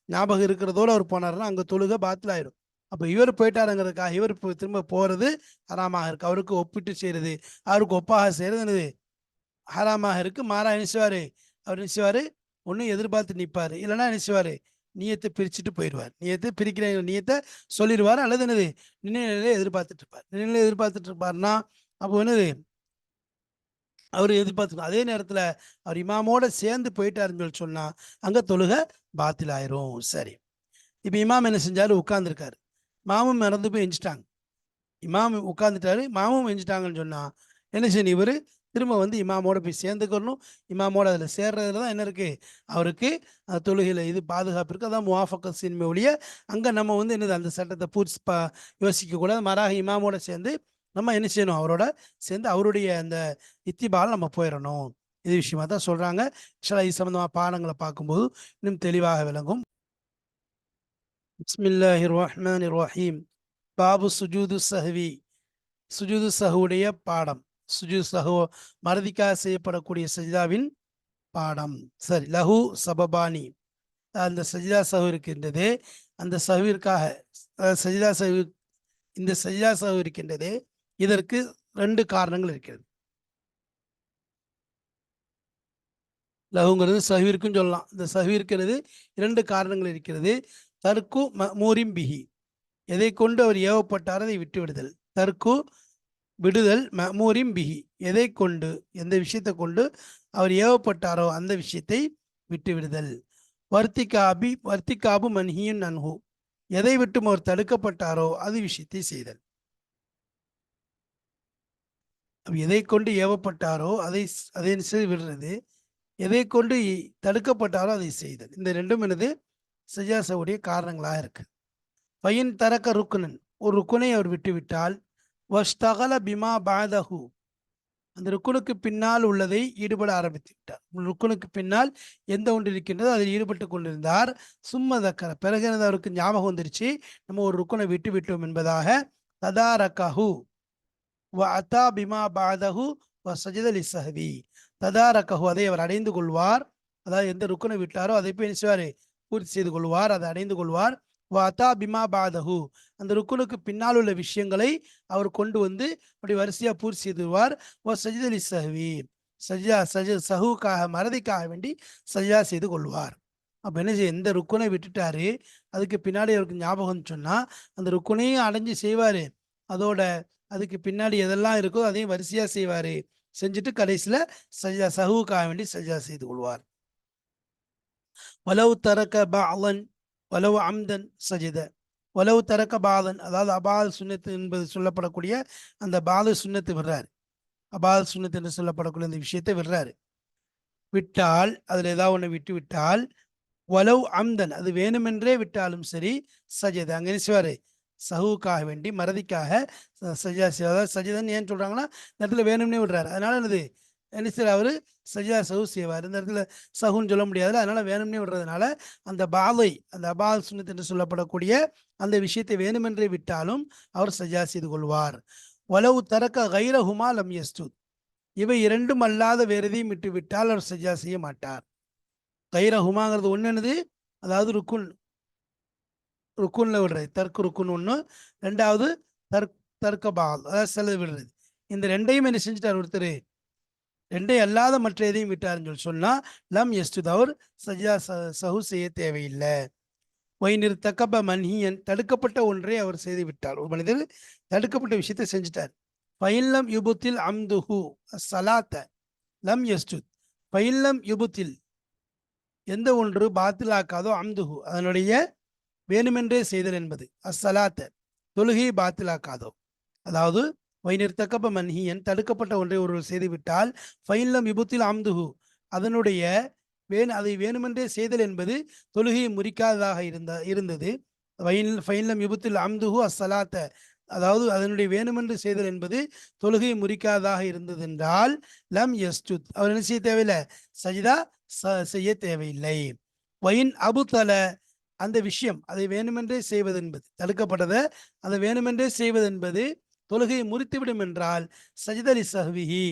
ஞாபகம் இருக்கிறதோட அவர் போனாருன்னா அங்கே தொழுகை பாத்தில் ஆயிடும். அப்போ இவர் போயிட்டாருங்கிறதுக்காக இவர் திரும்ப போகிறது ஹராமாக இருக்கு. அவருக்கு ஒப்பிட்டு செய்கிறது, அவருக்கு ஒப்பாக செய்கிறது என்னது ஹராமாக இருக்கு. மாறா என்ன செய்வார், அவர் என்ன செய்வார், ஒன்றும் எதிர்பார்த்து நிற்பார், இல்லைன்னா என்ன செய்வார், நியத்தை பிரிச்சுட்டு போயிடுவார். நியத்தை பிரிக்கிற நியத்தை சொல்லிடுவார், அல்லது என்னது நினைநிலையில எதிர்பார்த்துட்டு இருப்பார். நினைநிலையில எதிர்பார்த்துட்டு இருப்பார்னா அப்போ என்னது, அவர் எதிர்பார்த்துக்கணும். அதே நேரத்தில் அவர் இமாமோட சேர்ந்து போயிட்டாருன்னு சொல்லி சொன்னால் அங்கே தொழுகை பாத்தில் ஆயிரும். சரி, இப்போ இமாம் என்ன செஞ்சாரு, உட்கார்ந்துருக்காரு, மாமும் மறந்து போய் எஞ்சிட்டாங்க. இமாம் உட்கார்ந்துட்டாரு, மாமும் எஞ்சிட்டாங்கன்னு சொன்னால் என்ன செய்யணும், இவர் திரும்ப வந்து இமாமோட போய் சேர்ந்துக்கணும். இமாமோட அதில் சேர்றதுல தான் என்ன இருக்குது, அவருக்கு தொழுகையில் இது பாதுகாப்பு இருக்குது. அதான் முவாஃபக்க சின்மை ஒழிய அங்கே நம்ம வந்து என்னது அந்த சட்டத்தை பூர்த்தி யோசிக்கக்கூடாது. மாறாக இமாமோட சேர்ந்து நம்ம என்ன செய்யணும், அவரோட சேர்ந்து அவருடைய அந்த இத்திபால் நம்ம போயிடணும். இது விஷயமா தான் சொல்கிறாங்க. இது சம்மந்தமாக பாடங்களை பார்க்கும்போது இன்னும் தெளிவாக விளங்கும். பிஸ்மில்லாஹிர் ரஹ்மானிர் ரஹீம். பாபு சுஜூது சஹ்வி. சுஜூது சஹுடைய பாடம். சுஜூது சஹு மறதிக்காக செய்யப்படக்கூடிய சஜிதாவின் பாடம். சரி, லஹு சபபானி. அந்த சஜிதா சஹு இருக்கின்றது. அந்த சஹுவிற்காக சஜிதா சஹு, இந்த சஜிதா சஹு இருக்கின்றது. இதற்கு ரெண்டு காரணங்கள் இருக்கிறது. லஹுங்கிறது சஹுவிற்கும் சொல்லலாம். இந்த சஹு இருக்கிறது இரண்டு காரணங்கள் இருக்கிறது. தர்க்கு மமூரிம் பிஹி, எதை கொண்டு அவர் ஏவப்பட்டார் அதை விட்டு விடுதல். தர்க்கு விடுதல், மமூரிம் பிஹி, எதை கொண்டு, எந்த விஷயத்தை கொண்டு அவர் ஏவப்பட்டாரோ அந்த விஷயத்தை விட்டு விடுதல். வர்த்திகாபு மன்ஹியுன் அன்ஹு, எதை விட்டும் அவர் தடுக்கப்பட்டாரோ அது விஷயத்தை செய்தல். எதை கொண்டு ஏவப்பட்டாரோ அதை விடுறது, எதை கொண்டு தடுக்கப்பட்டாரோ அதை செய்தல். இந்த ரெண்டும் எனது சஜாசவுடைய காரணங்களாக இருக்கு. பையன் தரக்க ருக்குனன், ஒரு ருக்குனை அவர் விட்டுவிட்டால், வஷ்தகல பிமா பாதஹு, அந்த ருக்குனுக்கு பின்னால் உள்ளதை ஈடுபட ஆரம்பித்து விட்டார். ருக்குனுக்கு பின்னால் எந்த ஒன்று இருக்கின்றதோ அதில் ஈடுபட்டு கொண்டிருந்தார். சும்மதக்கர, பிறகு அவருக்கு ஞாபகம் வந்துருச்சு, நம்ம ஒரு ருக்குனை விட்டு விட்டோம் என்பதாக. ததாரகஹு வ அத்தா பிமா பாதஹு வ சஜத லிஸ்ஸஹ்வி. ததாரகஹு, அதை அவர் அடைந்து கொள்வார். அதாவது எந்த ருக்குனை விட்டாரோ அதை போய் நினைச்சுவாரு, பூர்த்தி செய்து கொள்வார், அதை அடைந்து கொள்வார். வாத்தா பிமா பாதஹு, அந்த ருக்குனுக்கு பின்னால் உள்ள விஷயங்களை அவர் கொண்டு வந்து அப்படி வரிசையா பூர்த்தி செய்துவார். ஓ சஜிதலி சஹ்வி, சஹுக்காக மறதிக்காக வேண்டி சஜிதா செய்து கொள்வார். அப்ப என்ன செய்ய, எந்த ருக்குனை விட்டுட்டாரு அதுக்கு பின்னாடி அவருக்கு ஞாபகம் சொன்னா அந்த ருக்குனையும் அடைஞ்சு செய்வாரு. அதோட அதுக்கு பின்னாடி எதெல்லாம் இருக்கோ அதையும் வரிசையா செய்வாரு. செஞ்சுட்டு கடைசியில சஜிதா சஹுக்காக வேண்டி சஜிதா செய்து கொள்வார். வலவு தரக்க பாலன் வலவு அம்தன் சஜித. வலவு தரக்க பாலன், அதாவது அபால் சுன்னத்து என்பது சொல்லப்படக்கூடிய அந்த பால சுன்னத்து விடுறாரு. அபால் சுன்னத்து என்று சொல்லப்படக்கூடிய அந்த விஷயத்தை விடுறாரு. விட்டால், அதுல ஏதாவது ஒன்று விட்டு விட்டால், வலவு அம்தன், அது வேணுமென்றே விட்டாலும் சரி, சஜித அங்க நினைச்சுவாரு, சஹுக்காக வேண்டி மறதிக்காக சஜிதா செய்வார். சஜிதன் ஏன் சொல்றாங்கன்னா இந்த இடத்துல வேணும்னே விடுறாரு. அதனால என்னது, என்ன செய்ய, அவரு சஜிதா சஹு செய்வார். இந்த இடத்துல சஹுன்னு சொல்ல முடியாது, அதனால வேணும்னே விடுறதுனால அந்த பாலை, அந்த அபால் சுன்னத் என்று சொல்லப்படக்கூடிய அந்த விஷயத்தை வேணுமென்றே விட்டாலும் அவர் சஜிதா செய்து கொள்வார். வலவு தரக்க கைரஹுமா லம் யஸ்துத், இவை இரண்டும் அல்லாத வேறு எதையும் விட்டு விட்டால் அவர் சஜிதா செய்ய மாட்டார். கைரஹுமாங்கிறது ஒன்று என்னது, அதாவது ருக்குன், ருக்குன்ல விடுறது, தர்க்கு ருக்குன் ஒன்று. ரெண்டாவது தர்க்க பால், அதாவது செலவு விடுறது. இந்த ரெண்டையும் என்ன செஞ்சுட்டார் ஒருத்தர், ரெண்டே அல்லாத மற்ற எதையும் விட்டாருன்னு சொல்லி சொன்னா லம் எஸ்டுத், அவர் சஜிதா சஹு செய்ய தேவையில்லை. ஒயினிர் தக்கப மன்ஹியன், தடுக்கப்பட்ட ஒன்றை அவர் செய்து விட்டார். ஒரு மனிதர் தடுக்கப்பட்ட விஷயத்தை செஞ்சுட்டார். பயில்லம் யுபுத்தில் அம்துஹு சலாத்த லம் எஸ்டுத். பயில்லம் யுபுத்தில், எந்த ஒன்று பாத்திலாக்காதோ, அம்துஹு அதனுடைய வேணுமென்றே செய்தல் என்பது, அஸ்ஸலாத்த தொழுகையை பாத்திலாக்காதோ. அதாவது வைநிறுத்தக்கப்ப மன்ஹியன், தடுக்கப்பட்ட ஒன்றை ஒருவர் செய்துவிட்டால், ஃபைன்லம் விபுத்தில் அம்துஹு அதனுடைய அதை வேணுமென்றே செய்தல் என்பது தொழுகையை முறிக்காததாக இருந்தது. ஃபைன்லம் விபுத்தில் அம்துஹு அஸ்ஸலாத்த, அதாவது அதனுடைய வேணுமென்று செய்தல் என்பது தொழுகையை முறிக்காததாக இருந்தது என்றால், லம் யஸ்ஜுத், அவர் என்ன செய்ய தேவையில்லை, சஜிதா செய்ய தேவையில்லை. வயின் அபுத்தல, அந்த விஷயம் அதை வேணுமென்றே செய்வது என்பது, தடுக்கப்பட்டதை அதை வேணுமென்றே செய்வது என்பது தொழுகையை முறித்துவிடும் என்றால், சஜிதலி சஹ்விஹி,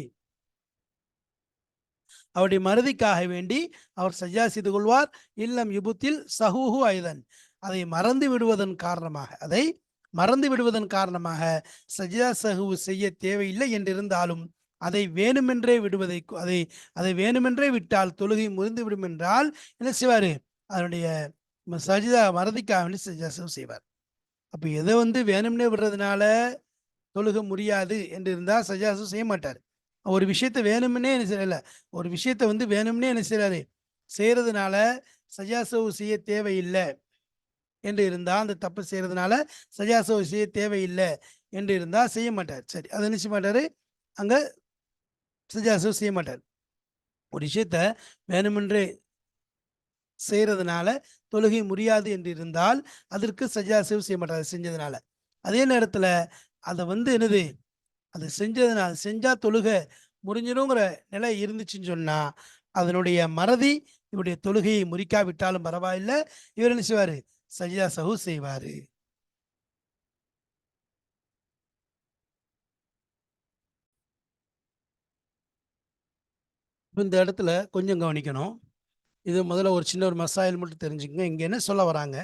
அவருடைய மறதிக்காக வேண்டி அவர் சஜ்ஜா செய்து கொள்வார். இல்லம் யுபுத்தில் சஹூஹு ஐதன், அதை மறந்து விடுவதன் காரணமாக, அதை மறந்து விடுவதன் காரணமாக சஜ்ஜா சஹு செய்ய தேவையில்லை என்றிருந்தாலும், அதை வேணுமென்றே விடுவதை, அதை வேணுமென்றே விட்டால் தொழுகை முறிந்து விடும் என்றால் என்ன செய்வாரு, அதனுடைய சஜிதா மறதிக்காக வேண்டி சஜ்ஜா சஹு செய்வார். அப்ப எதை வேணும்னே விடுறதுனால தொழுக முடியாது என்று இருந்தால் சஜ்ஜா சஹு செய்ய மாட்டார். ஒரு விஷயத்தை வேணும்னே என்ன செய்யல, ஒரு விஷயத்தை வேணும்னே என்ன செய்யறாரு, செய்யறதுனால சஜ்ஜா சஹு செய்ய தேவையில்லை என்று இருந்தால், அந்த தப்பு செய்யறதுனால சஜ்ஜா சஹு செய்ய தேவையில்லை என்று இருந்தால் செய்ய மாட்டார். சரி, அதை என்ன செய்ய மாட்டாரு, அங்க சஜ்ஜா சஹு செய்ய மாட்டார். ஒரு விஷயத்த வேணுமென்றே செய்யறதுனால தொழுகை முடியாது என்று இருந்தால் அதற்கு சஜ்ஜா சஹு செய்ய மாட்டார் செஞ்சதுனால. அதே நேரத்துல அதை என்னது, அது செஞ்சதுனால, செஞ்சா தொழுக முறிஞ்சிடுங்கிற நிலை இருந்துச்சுன்னு சொன்னா அதனுடைய மறதி இவருடைய தொழுகையை முறிக்காவிட்டாலும் பரவாயில்லை, இவர் என்ன செய்வாரு, சஜிதா சஹு செய்வாரு. இந்த இடத்துல கொஞ்சம் கவனிக்கணும். இது முதல்ல ஒரு சின்ன ஒரு மசாயில் மட்டும் தெரிஞ்சுக்கங்க. இங்க என்ன சொல்ல வராங்க?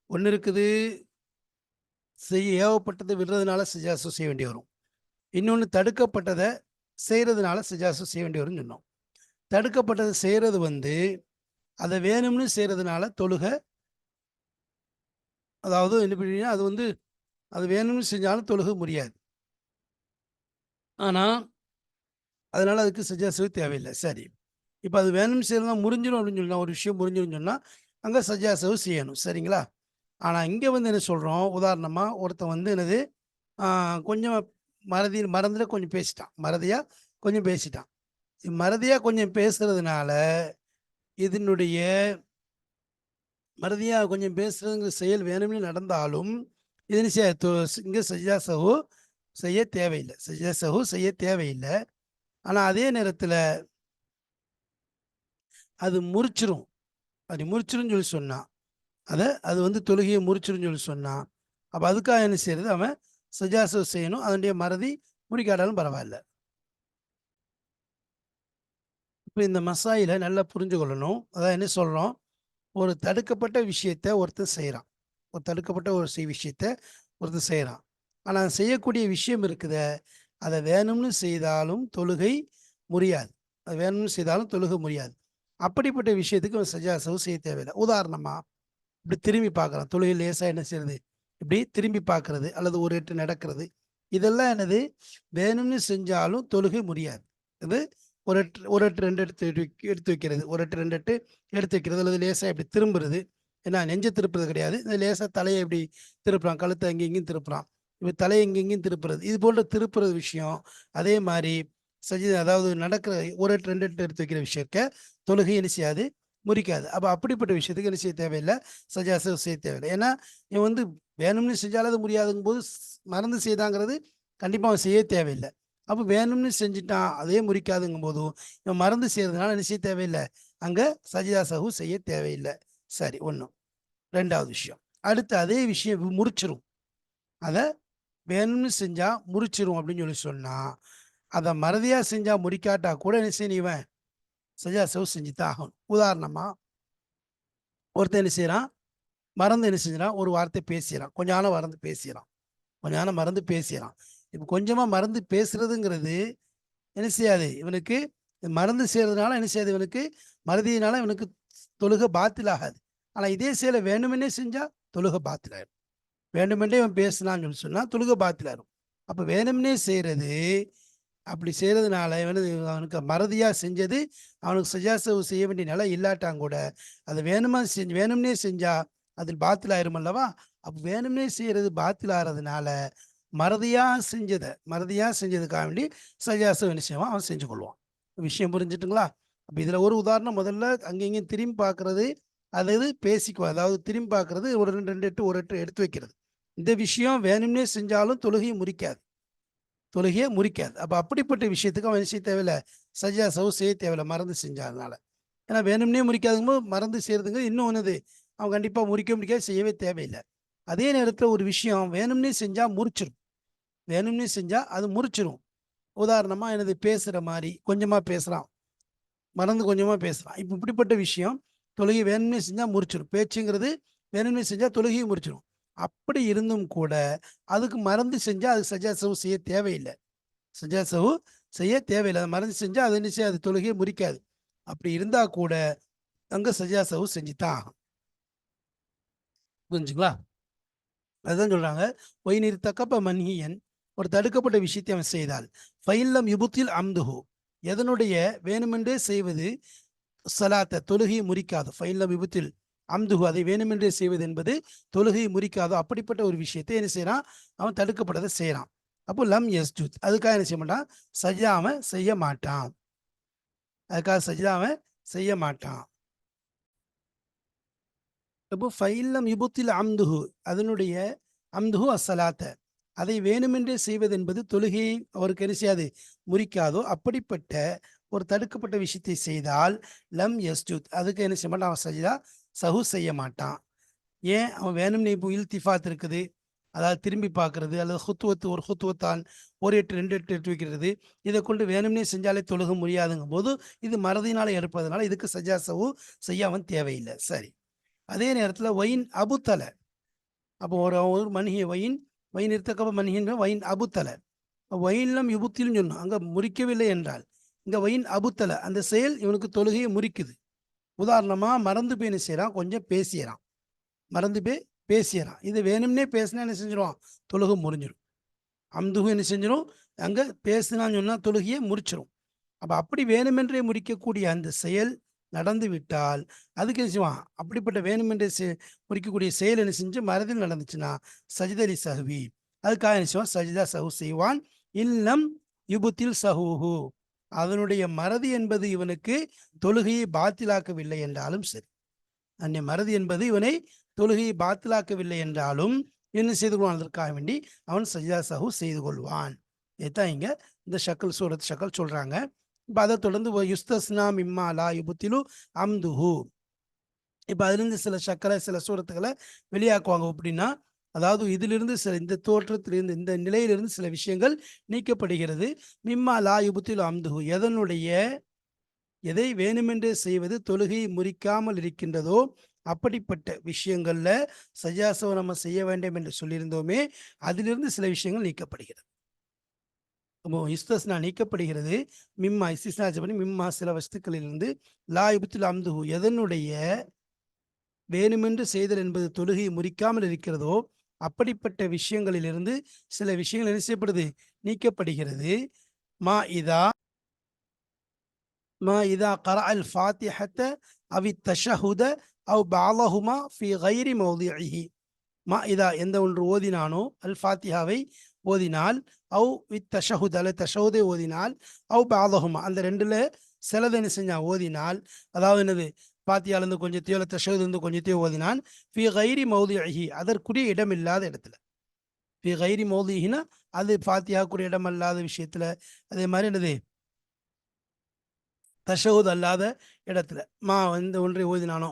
ஒண்ணு இருக்குது, ஏவப்பட்டதை விடுறதுனால சஜாசு செய்ய வேண்டி வரும். இன்னொன்னு தடுக்கப்பட்டதை செய்யறதுனால சஜாசு செய்ய வேண்டி வரும்னு சொன்னோம். தடுக்கப்பட்டதை செய்யறது வந்து அதை வேணும்னு செய்யறதுனால தொழுக, அதாவது என்ன பண்ணீங்கன்னா அது வந்து அது வேணும்னு செஞ்சாலும் தொழுக முடியாது. ஆனா அதனால அதுக்கு சஜாசு தேவையில்லை. சரி. இப்ப அது வேணும்னு செய்யறதுனா முறிஞ்சிரும் அப்படின்னு சொன்னா, ஒரு விஷயம் முறிஞ்சிரும்னு சொன்னா, அங்க சஜ்ஜாசவு செய்யணும். சரிங்களா? ஆனா இங்க வந்து என்ன சொல்றோம், உதாரணமா ஒருத்தன் வந்து என்னது, ஆ கொஞ்சம் மறந்துட்டு கொஞ்சம் பேசிட்டான். மறதியா கொஞ்சம் பேசிட்டான். மறதியா கொஞ்சம் பேசுறதுனால, இதனுடைய மறதியா கொஞ்சம் பேசுறதுங்கிற செயல் வேணும்னே நடந்தாலும், இது என்ன இங்க சஜ்ஜாசவு செய்ய தேவையில்லை. சஜ்ஜாசவு செய்ய தேவையில்லை. ஆனா அதே நேரத்துல அது முறிச்சிரும். அப்படி முறிச்சிரும்ன்னு சொல்லி சொன்னா அது வந்து தொழுகையை முறிச்சிருன்னு சொல்லி சொன்னான். அப்போ அதுக்காக என்ன செய்யறது, அவன் சஜாசு செய்யணும். அதனுடைய மறதி முடிக்காட்டாலும் பரவாயில்ல. இப்போ இந்த மசாயில நல்லா புரிஞ்சு கொள்ளணும். அதான் என்ன சொல்றோம், ஒரு தடுக்கப்பட்ட விஷயத்த ஒருத்தர் செய்கிறான். ஒரு தடுக்கப்பட்ட ஒரு விஷயத்த ஒருத்தர் செய்கிறான். ஆனால் செய்யக்கூடிய விஷயம் இருக்குதே, அதை வேணும்னு செய்தாலும் தொழுகை முறியாது. அது வேணும்னு செய்தாலும் தொழுகை முறியாது. அப்படிப்பட்ட விஷயத்துக்கு அவன் சஜாசவு செய்ய தேவையில்லை. உதாரணமா இப்படி திரும்பி பார்க்குறோம். தொழுகை லேசா என்ன செய்யறது, இப்படி திரும்பி பார்க்கறது அல்லது ஒரு எட்டு நடக்கிறது. இதெல்லாம் என்னது, வேணும்னு செஞ்சாலும் தொழுகை முடியாது. இது ஒரு எட்டு 2 எடுத்து எடுத்து வைக்கிறது. ஒரு எட்டு 2 எட்டு எடுத்து வைக்கிறது அல்லது லேசா இப்படி திரும்புறது. ஏன்னா நெஞ்ச திருப்புறது கிடையாது. இந்த லேசா தலையை இப்படி திருப்புறான். கழுத்தை அங்கே இங்கேயும் திருப்புறான். இப்ப தலையை இங்கே இங்கேயும் திருப்புறது. இது போன்ற திருப்புறது விஷயம். அதே மாதிரி அதாவது நடக்கிற ஒரு எட்டு 2 எட்டு எடுத்து வைக்கிற விஷயத்த தொழுகை என்ன செய்யாது, முறிக்காது. அப்ப அப்படிப்பட்ட விஷயத்துக்கு என்ன செய்ய தேவையில்லை, சஜாசு செய்ய தேவையில்லை. ஏன்னா இவன் வந்து வேணும்னு செஞ்சாலும் அது முடியாதுங்கும் போது மறந்து செய்தாங்கிறது கண்டிப்பா அவன் செய்ய தேவையில்லை. அப்ப வேணும்னு செஞ்சுட்டான் அதே முறிக்காதுங்கும் போதும் இவன் மறந்து செய்யறதுனால என்ன செய்ய தேவையில்லை, அங்க சஜிதா சஹு செய்ய தேவையில்லை. சரி, ஒண்ணும். 2வது விஷயம், அடுத்து அதே விஷயம் முறிச்சிரும். அத வேணும்னு செஞ்சா முறிச்சிரும் அப்படின்னு சொல்லி சொன்னா, அதை மறதியா செஞ்சா முறிக்காட்டா கூட என்ன செய்யணும், இவன் சஜா சஹு செஞ்சு தான் ஆகணும். உதாரணமா ஒருத்தன் என்ன செய்யறான், மறந்து என்ன செஞ்சுறான், ஒரு வார்த்தை பேசிறான். கொஞ்ச நாள் மறந்து பேசிறான். கொஞ்ச நாள் மறந்து பேசிறான். இப்ப கொஞ்சமா மறந்து பேசுறதுங்கிறது என்ன செய்யாது, இவனுக்கு மறந்து செய்யறதுனால என்ன செய்யாது, இவனுக்கு மறதியினால இவனுக்கு தொழுகை பாத்தில் ஆகாது. ஆனா இதே செயலை வேணுமென்னே செஞ்சா தொழுகை பாத்தில் ஆயிடும். வேண்டுமென்றே இவன் பேசினான்னு சொல்லி சொன்னா தொழுகை பாத்தில் ஆயிடும். அப்ப வேணும்னே செய்யறது, அப்படி செய்யறதுனால அவனுக்கு மறதியா செஞ்சது அவனுக்கு சஜாசவு செய்ய வேண்டிய நிலை இல்லாட்டாங்க கூட, அது வேணும்னே செஞ்சா அதில் பாத்தில் ஆயிரும் அல்லவா. அப்ப வேணும்னே செய்யறது பாத்தில் ஆறதுனால மறதியா செஞ்சதுக்காக வேண்டி சஜாசம் என்ன செய்வான், அவன் செஞ்சு கொள்வான். விஷயம் புரிஞ்சுட்டுங்களா? அப்ப இதுல ஒரு உதாரணம், முதல்ல அங்கே இங்கேயும் திரும்பி பார்க்கறது, அதாவது பேசிக்குவோம். அதாவது திரும்பி பார்க்கறது, ஒரு 2 2 எட்டு ஒரு எட்டு எடுத்து வைக்கிறது. இந்த விஷயம் வேணும்னே செஞ்சாலும் தொழுகையை முறிக்காது. தொழுகையை முறிக்காது. அப்ப அப்படிப்பட்ட விஷயத்துக்கு அவன் என்ன செய்ய தேவையில்ல, சஜ்ஜாசவு செய்ய தேவையில்ல, மறந்து செஞ்சதுனால. ஏன்னா வேணும்னே முறிக்காதுங்கும்போது மறந்து செய்யறதுங்க இன்னும் ஒன்றுது, அவன் கண்டிப்பா முடிக்காது, செய்யவே தேவையில்லை. அதே நேரத்துல ஒரு விஷயம் வேணும்னே செஞ்சா முறிச்சிடும். வேணும்னே செஞ்சா அது முறிச்சிடும். உதாரணமா எனது பேசுற மாதிரி கொஞ்சமா பேசுறான், மறந்து கொஞ்சமா பேசுறான். இப்ப இப்படிப்பட்ட விஷயம் தொழுகை வேணும்னே செஞ்சா முறிச்சிடும். பேச்சுங்கிறது வேணும்னே செஞ்சா தொழுகையும் முறிச்சிடும். அப்படி இருந்தும் கூட அதுக்கு மறந்து செஞ்சா அது சஜாசவு செய்ய தேவையில்லை. சஜாசவு செய்ய தேவையில்லை. அதை மறந்து செஞ்சா அது என்ன செய்யாது, தொழுகையை முறிக்காது. அப்படி இருந்தா கூட அங்க சஜாசவு செஞ்சுதான் ஆகும். புரிஞ்சுங்களா? அதுதான் சொல்றாங்க, ஒயினிர் தக்கப்ப மன்ஹியன், ஒரு தடுக்கப்பட்ட விஷயத்தை அவன் செய்தால், ஃபைல்லம் யுபுத்தில் அம்துஹு, எதனுடைய வேணுமென்றே செய்வது சலாத்த தொழுகையை முறிக்காது. ஃபைல்லம் யுபுத்தில் அம்துஹு, அதை வேணுமென்றே செய்வது என்பது தொழுகையை முறிக்காதோ அப்படிப்பட்ட ஒரு விஷயத்தை என்ன செய்யறான், அவன் தடுக்கப்பட்டதை செய்யறான். அப்போ லம் யஸ்ஜுத், அதுக்காக என்ன செய்ய மாட்டான், சஜ்ஜா அவன் செய்ய மாட்டான். அதுக்காக சஜ்ஜா அவன் செய்ய மாட்டான். அப்போ ஃபைல்லம் யுபுத்தில் அம்துஹு, அதனுடைய அம்துஹு அஸ்ஸலாத்த, அதை வேணுமென்றே செய்வது என்பது தொழுகையை அவருக்கு என்ன செய்யாது, முறிக்காதோ அப்படிப்பட்ட ஒரு தடுக்கப்பட்ட விஷயத்தை செய்தால் லம் யஸ்ஜுத், அதுக்கு என்ன செய்ய மாட்டான், அவன் சஜிதா சஹு செய்ய மாட்டான். ஏன் அவன் வேணும்னே இப்போ இல்திஃபாத் இருக்குது, அதாவது திரும்பி பார்க்கறது, அல்லது ஹுத்துவத்து ஒரு ஹுத்துவத்தான், ஒரு எட்டு 2 எட்டு எடுத்து வைக்கிறது, இதை கொண்டு வேணும்னே செஞ்சாலே தொழுக முடியாதுங்கும் போது இது மறதியினால எடுப்பதனால இதுக்கு சஜாசவு செய்ய அவன் தேவையில்லை. சரி. அதே நேரத்தில் ஒயின் அபுத்தல, அப்போ ஒரு மன்ஹிய ஒயின் இருத்தக்கப்ப மன்ஹின்ற ஒயின் அபுத்தல, ஒயின்லம் யுபுத்திலும் சொன்னோம், அங்கே முறிக்கவில்லை என்றால் இங்கே ஒயின் அபுத்தல அந்த செயல் இவனுக்கு தொழுகையை முறிக்குது. உதாரணமாக மறந்து போய் என்ன செய்கிறான், கொஞ்சம் பேசிடுறான், மறந்து போய் பேசிடுறான், இது வேணும்னே பேசினா என்ன செஞ்சிடும், தொழுகை முறிஞ்சிடும். அம்துகு என்ன செஞ்சிடும், அங்கே பேசினான்னு சொன்னால் தொழுகையை முறிச்சிடும். அப்போ அப்படி வேணுமென்றே முறிக்கக்கூடிய அந்த செயல் நடந்து விட்டால் அதுக்கு என்ன செய்வான், அப்படிப்பட்ட வேணுமென்றே முறிக்கக்கூடிய செயல் என்ன செஞ்சு மறதில் நடந்துச்சுன்னா சஜிதலி சஹ்வி, அதுக்காக என்ன செய்வான், சஜிதா சஹு செய்வான். இல்லம் யுபுத்தில் சஹூஹு, அதனுடைய மறதி என்பது இவனுக்கு தொழுகையை பாத்திலாக்கவில்லை என்றாலும் சரி, அந்த மறதி என்பது இவனை தொழுகையை பாத்திலாக்கவில்லை என்றாலும் என்ன செய்து கொள்வான், அதற்காக வேண்டி அவன் சஜிதா சஹு செய்து கொள்வான். இதுதான் இங்க இந்த ஷக்கல் சூரத் ஷக்கல் சொல்றாங்க. இப்போ அதை தொடர்ந்து யுஸ்தஸ்னா மிம்மா லா யுபுத்திலு அம்துஹு, இப்போ அதுலேருந்து சில ஷக்கரை சில சூரத்துக்களை வெளியாக்குவாங்க. அப்படின்னா அதாவது இதிலிருந்து சில இந்த தோற்றத்திலிருந்து இந்த நிலையிலிருந்து சில விஷயங்கள் நீக்கப்படுகிறது. மிம்மா லா யுபுத்திலு அம்துஹு, எதை வேணுமென்றே செய்வது தொழுகையை முறிக்காமல் இருக்கின்றதோ அப்படிப்பட்ட விஷயங்கள்ல சஜாசவை நம்ம செய்ய வேண்டும் என்று சொல்லியிருந்தோமே, அதிலிருந்து சில விஷயங்கள் நீக்கப்படுகிறது. இஸ்தஸ்னா நீக்கப்படுகிறது. மிம்மா இஸ்திஸ்னா பண்ணி மிம்மா சில வஸ்துக்களிலிருந்து லா யுபுத்தில் அம்துஹு, எதனுடைய வேணுமென்று செய்தல் என்பது தொழுகையை முறிக்காமல் இருக்கிறதோ அப்படிப்பட்ட விஷயங்களிலிருந்து சில விஷயங்கள் என்ன செய்யப்படுது, நீக்கப்படுகிறது. மா இதா மா இதா கரா அல் ஃபாத்திஹத அவி தஷஹுத அவ் பாலஹுமா ஃபி கைரி மௌதிஇஹி, மா இதா எந்த ஒன்று ஓதினானோ, அல் ஃபாத்திஹாவை ஓதினால், அவு வித் தஷஹுத் அல்ல தஷஹுதை ஓதினால், அவு பாலஹுமா அந்த ரெண்டுல சிலதை என்ன செஞ்சான் ஓதினால், அதாவது என்னது ஃபாத்தியாலேருந்து கொஞ்சத்தையோ இல்லை தஷஹுதுலேருந்து கொஞ்சத்தையோ ஓதினான், ஃபி கைரி மௌதிஇஹி அதற்குரிய இடம் இல்லாத இடத்துல, ஃபி கைரி மௌதிஹினா அது ஃபாத்தியாக்குரிய இடம் அல்லாத விஷயத்துல, அதே மாதிரி என்னது தஷஹுத் அல்லாத இடத்துல மா எந்த ஒன்றை ஓதினானோ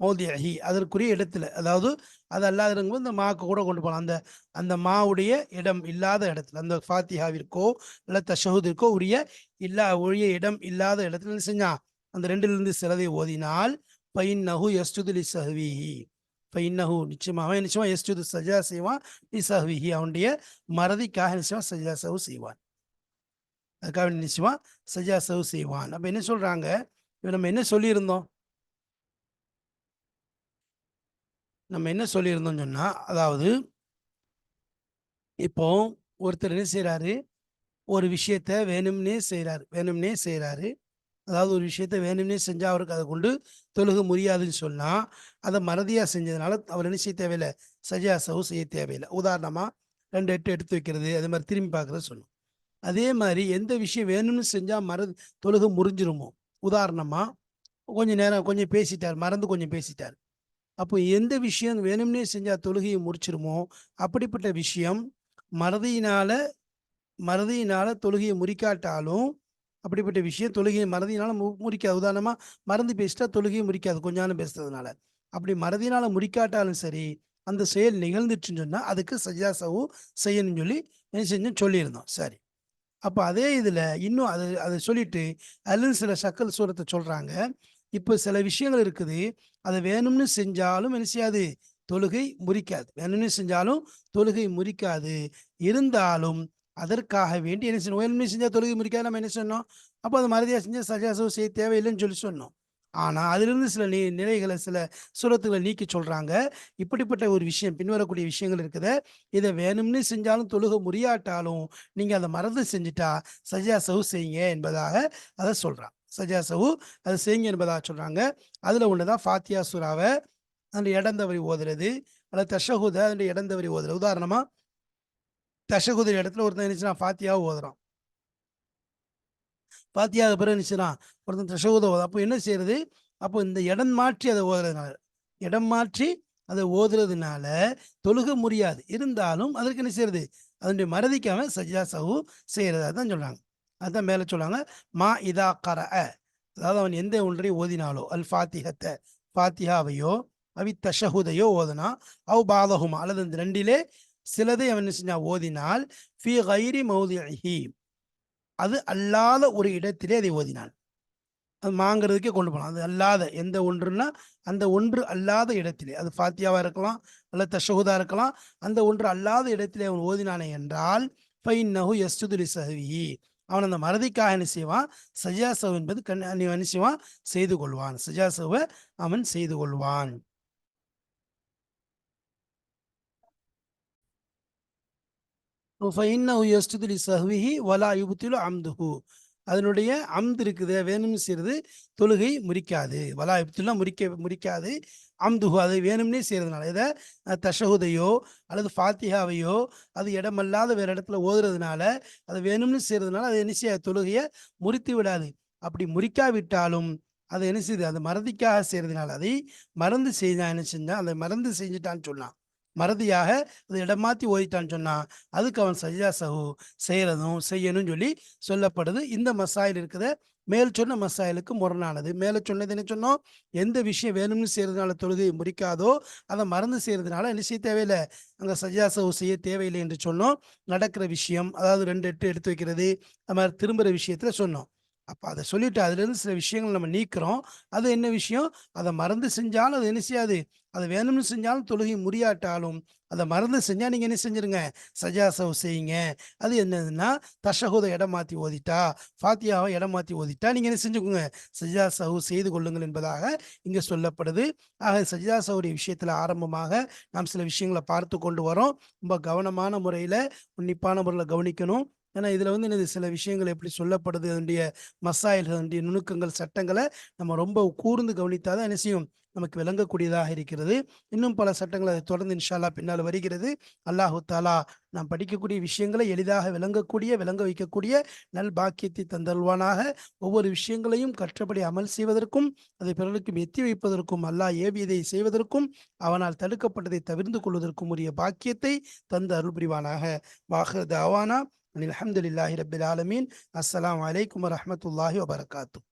மௌதியஹி அதற்குரிய இடத்துல, அதாவது அது அல்லாதவங்க இந்த மாக்கு கூட கொண்டு போகலாம், அந்த அந்த மாவுடைய இடம் இல்லாத இடத்துல, அந்த ஃபாத்திஹாவிற்கோ இல்லை தஷஹுதிற்கோ உரிய இடம் இல்லாத இடத்துல செஞ்சான் அந்த ரெண்டிலிருந்து சிலதை ஓதினால் பைன்னஹு யஸ்ஜுது லி சஹ்விஹி, பைன்னஹு நிச்சயமாக நிச்சயமா யஸ்ஜுது சஜா செய்வான், லி சஹ்விஹி அவனுடைய மறதிக்காக நிச்சயமா சஜா சஹு செய்வான், அதுக்காக நிச்சயமா சஜா சஹு செய்வான். அப்போ என்ன சொல்றாங்க, இப்போ நம்ம என்ன சொல்லியிருந்தோம், சொன்னா, அதாவது இப்போ ஒருத்தர் என்ன செய்யறாரு, ஒரு விஷயத்த வேணும்னே செய்யறாரு, அதாவது ஒரு விஷயத்த வேணும்னே செஞ்சா அவருக்கு அதை கொண்டு தொழுக முடியாதுன்னு சொன்னா அதை மறதியா செஞ்சதுனால அவர் என்ன செய்ய தேவையில்லை, சஜா சஹு செய்ய தேவையில்லை. உதாரணமா 2 எட்டு எடுத்து வைக்கிறது, அதே மாதிரி திரும்பி பார்க்கறது சொன்னோம். அதே மாதிரி எந்த விஷயம் வேணும்னு செஞ்சா தொழுக முறிஞ்சிருமோ, உதாரணமா கொஞ்சம் நேரம் கொஞ்சம் பேசிட்டார், மறந்து கொஞ்சம் பேசிட்டார், அப்போ எந்த விஷயம் வேணும்னே செஞ்சா தொழுகையை முறிச்சிருமோ அப்படிப்பட்ட விஷயம் மறதியினால மறதியினால தொழுகையை முறிக்காட்டாலும் அப்படிப்பட்ட விஷயம் தொழுகையை மறதியினால முறிக்காது. உதாரணமா மறந்து பேசிட்டா தொழுகையை முறிக்காது கொஞ்ச நேரம் பேசுறதுனால, அப்படி மறதியினால முறிக்காட்டாலும் சரி அந்த செயல் நிகழ்ந்துச்சுன்னு சொன்னா அதுக்கு சஜ்ஜா சஹு செய்யணும்னு சொல்லி என்ன செஞ்சோம் சொல்லியிருந்தோம். சரி, அப்போ அதே இதில் இன்னும் அதை சொல்லிட்டு அதுலேருந்து சில ஷக்கல் சூரத்தை சொல்கிறாங்க. இப்போ சில விஷயங்கள் இருக்குது, அதை வேணும்னு செஞ்சாலும் என்ன செய்யாது, தொழுகை முறிக்காது, வேணும்னு செஞ்சாலும் தொழுகை முறிக்காது. இருந்தாலும் அதற்காக வேண்டி என்ன செய்யணும், வேணும்னு செஞ்சால் தொழுகை முறிக்காது நம்ம என்ன சொன்னோம், அப்போ அது மறதியாக செஞ்சால் சஜாசோ செய்ய தேவையில்லைன்னு சொல்லி சொன்னோம். ஆனால் அதிலிருந்து சில நிலைகளை சில சூரத்துகளை நீக்கி சொல்கிறாங்க. இப்படிப்பட்ட ஒரு விஷயம் பின்வரக்கூடிய விஷயங்கள் இருக்குது, இதை வேணும்னு செஞ்சாலும் தொழுக முறியாட்டாலும் நீங்கள் அதை மறந்து செஞ்சுட்டா சஜா சஹு செய்யுங்க என்பதாக அதை சொல்கிறான். சஜா சஹு அதை செய்யுங்க என்பதாக சொல்கிறாங்க. அதில் ஒன்று தான் ஃபாத்தியா சூராவை அந்த இடந்தவரி ஓதுறது, அல்லது தஷஹுத அந்த இடந்தவரி ஓதுறது. உதாரணமாக தஷஹுத இடத்துல ஒருத்தன் இருந்துச்சுன்னா ஃபாத்தியாவை ஓதுறான், ஃபாத்தியாக பிறகு இருந்துச்சுன்னா ஒருத்தன் தஷஹுத ஓதும், அப்போ என்ன செய்யறது, அப்போ இந்த இடம் மாற்றி அதை ஓதுறதுனால தொழுக முடியாது. இருந்தாலும் அதற்கு என்ன செய்யறது, அதனுடைய மறதிக்காக சஜ்ஜா சஹு செய்யறது, அதான் சொல்றாங்க. அதுதான் மேலே சொல்றாங்க, மா இதா கர, அதாவது அவன் எந்த ஒன்றை ஓதினாலோ, அல் ஃபாத்திஹத்தை ஃபாத்திஹாவையோ அவி தஷஹுதையோ ஓதுனா அவ் பாதகுமா அல்லது இந்த ரெண்டிலே சிலதை அவன் என்ன செஞ்சா ஓதினால் ஃபி கைரி மௌதிஹி அது அல்லாத ஒரு இடத்திலே அதை ஓதினான். அது மாங்கிறதுக்கே கொண்டு போகலாம். அது அல்லாத எந்த ஒன்றுன்னா அந்த ஒன்று அல்லாத இடத்திலே அது ஃபாத்தியாவா இருக்கலாம் அல்லது தஷஹுதா இருக்கலாம். அந்த ஒன்று அல்லாத இடத்திலே அவன் ஓதினானே என்றால் ஃபைன்னஹு யஸ்ஜுது லிஸஹ்விஹி அவன் அந்த மறதிக்காக என்ன செய்வான் சஜ்ஜா சஹ் என்பது என்ன செய்வான் செய்து கொள்வான். சஜ்ஜா சஹ்வை அவன் செய்து கொள்வான். ஃபைன்னஹு யஸ்ஜுது லிஸஹ்விஹி வலா யுப்திலு அம்துஹு அதனுடைய அம்து இருக்குது வேணும்னு செய்யறது தொழுகை முறிக்காது. வலா யுப்திலுனா முறிக்காது. அம்துஹு அதை வேணும்னே செய்யறதுனால இதை தஷஹுதையோ அல்லது ஃபாத்திஹாவையோ அது இடமல்லாத வேற இடத்துல ஓதுறதுனால அதை வேணும்னு செய்யறதுனால அது என்ன செய்ய தொழுகையை முறித்து விடாது. அப்படி முறிக்காவிட்டாலும் அதை என்ன செய்யுது அது மறதிக்காக செய்யறதுனால அதை மறந்து செய்தான் என்ன செஞ்சான் அதை மறந்து செஞ்சுட்டான்னு சொன்னான். மறதியாக அதை இடமாத்தி ஓதிட்டான்னு சொன்னா அதுக்கு அவன் சஜ்ஜா சஹு செய்யறதும் செய்யணும்னு சொல்லி சொல்லப்படுது. இந்த மசாயில் இருக்குத மேல் சொன்ன மசாயிலுக்கு முரணானது. மேல சொன்னது என்ன சொன்னோம் எந்த விஷயம் வேணும்னு செய்யறதுனால தொழுகை முறிக்காதோ அதை மறந்து செய்யறதுனால என்ன செய்ய தேவையில்லை அங்கே சஜ்ஜா சஹு செய்ய தேவையில்லை என்று சொன்னோம். நடக்கிற விஷயம் அதாவது 2 எட்டு எடுத்து வைக்கிறது அது மாதிரி திரும்புகிற விஷயத்துல சொன்னோம். அப்போ அதை சொல்லிட்டு அதுலேருந்து சில விஷயங்கள் நம்ம நீக்கிறோம். அது என்ன விஷயம் அதை மறந்து செஞ்சாலும் அது என்ன செய்யாது அதை வேணும்னு செஞ்சாலும் தொழுகை முறியாட்டாலும் அதை மறந்து செஞ்சால் நீங்கள் என்ன செஞ்சுருங்க சஜா சஹ் செய்யுங்க. அது என்னதுன்னா தஷஹுதை இடம் மாற்றி ஓதிட்டா ஃபாத்தியாவை இடம் மாற்றி ஓதிட்டா நீங்கள் என்ன செஞ்சுக்கோங்க சஜா சஹ் செய்து கொள்ளுங்கள் என்பதாக இங்கே சொல்லப்படுது. ஆக சஜா சஹுடைய விஷயத்தில் ஆரம்பமாக நாம் சில விஷயங்களை பார்த்து கொண்டு வரோம். ரொம்ப கவனமான முறையில் உன்னிப்பான முறையில் கவனிக்கணும். ஏன்னா இதில் வந்து என்னது சில விஷயங்கள் எப்படி சொல்லப்படுது அதனுடைய மசாயில்கள் அதனுடைய நுணுக்கங்கள் சட்டங்களை நம்ம ரொம்ப கூர்ந்து கவனித்தாதான் என்ன செய்யும் நமக்கு விளங்கக்கூடியதாக இருக்கிறது. இன்னும் பல சட்டங்கள் அதை தொடர்ந்து இன்ஷா அல்லாஹ் பின்னால் வருகிறது. அல்லாஹு தாலா நாம் படிக்கக்கூடிய விஷயங்களை எளிதாக விளங்க வைக்கக்கூடிய நல் பாக்கியத்தை தந்தல்வானாக. ஒவ்வொரு விஷயங்களையும் கற்றபடி அமல் செய்வதற்கும் அதை பிறருக்கும் எத்தி வைப்பதற்கும் அல்லாஹ் ஏவியதை செய்வதற்கும் அவனால் தடுக்கப்பட்டதை தவிர்ந்து கொள்வதற்கும் உரிய பாக்கியத்தை தந்து அருள் புரிவானாக. வாஹிர் தஅவானா அல்ஹம்துலில்லாஹி ரப்பில் ஆலமீன். அஸ்ஸலாமு அலைக்கும் வரஹ்மத்துல்லாஹி வபரகாத்துஹு.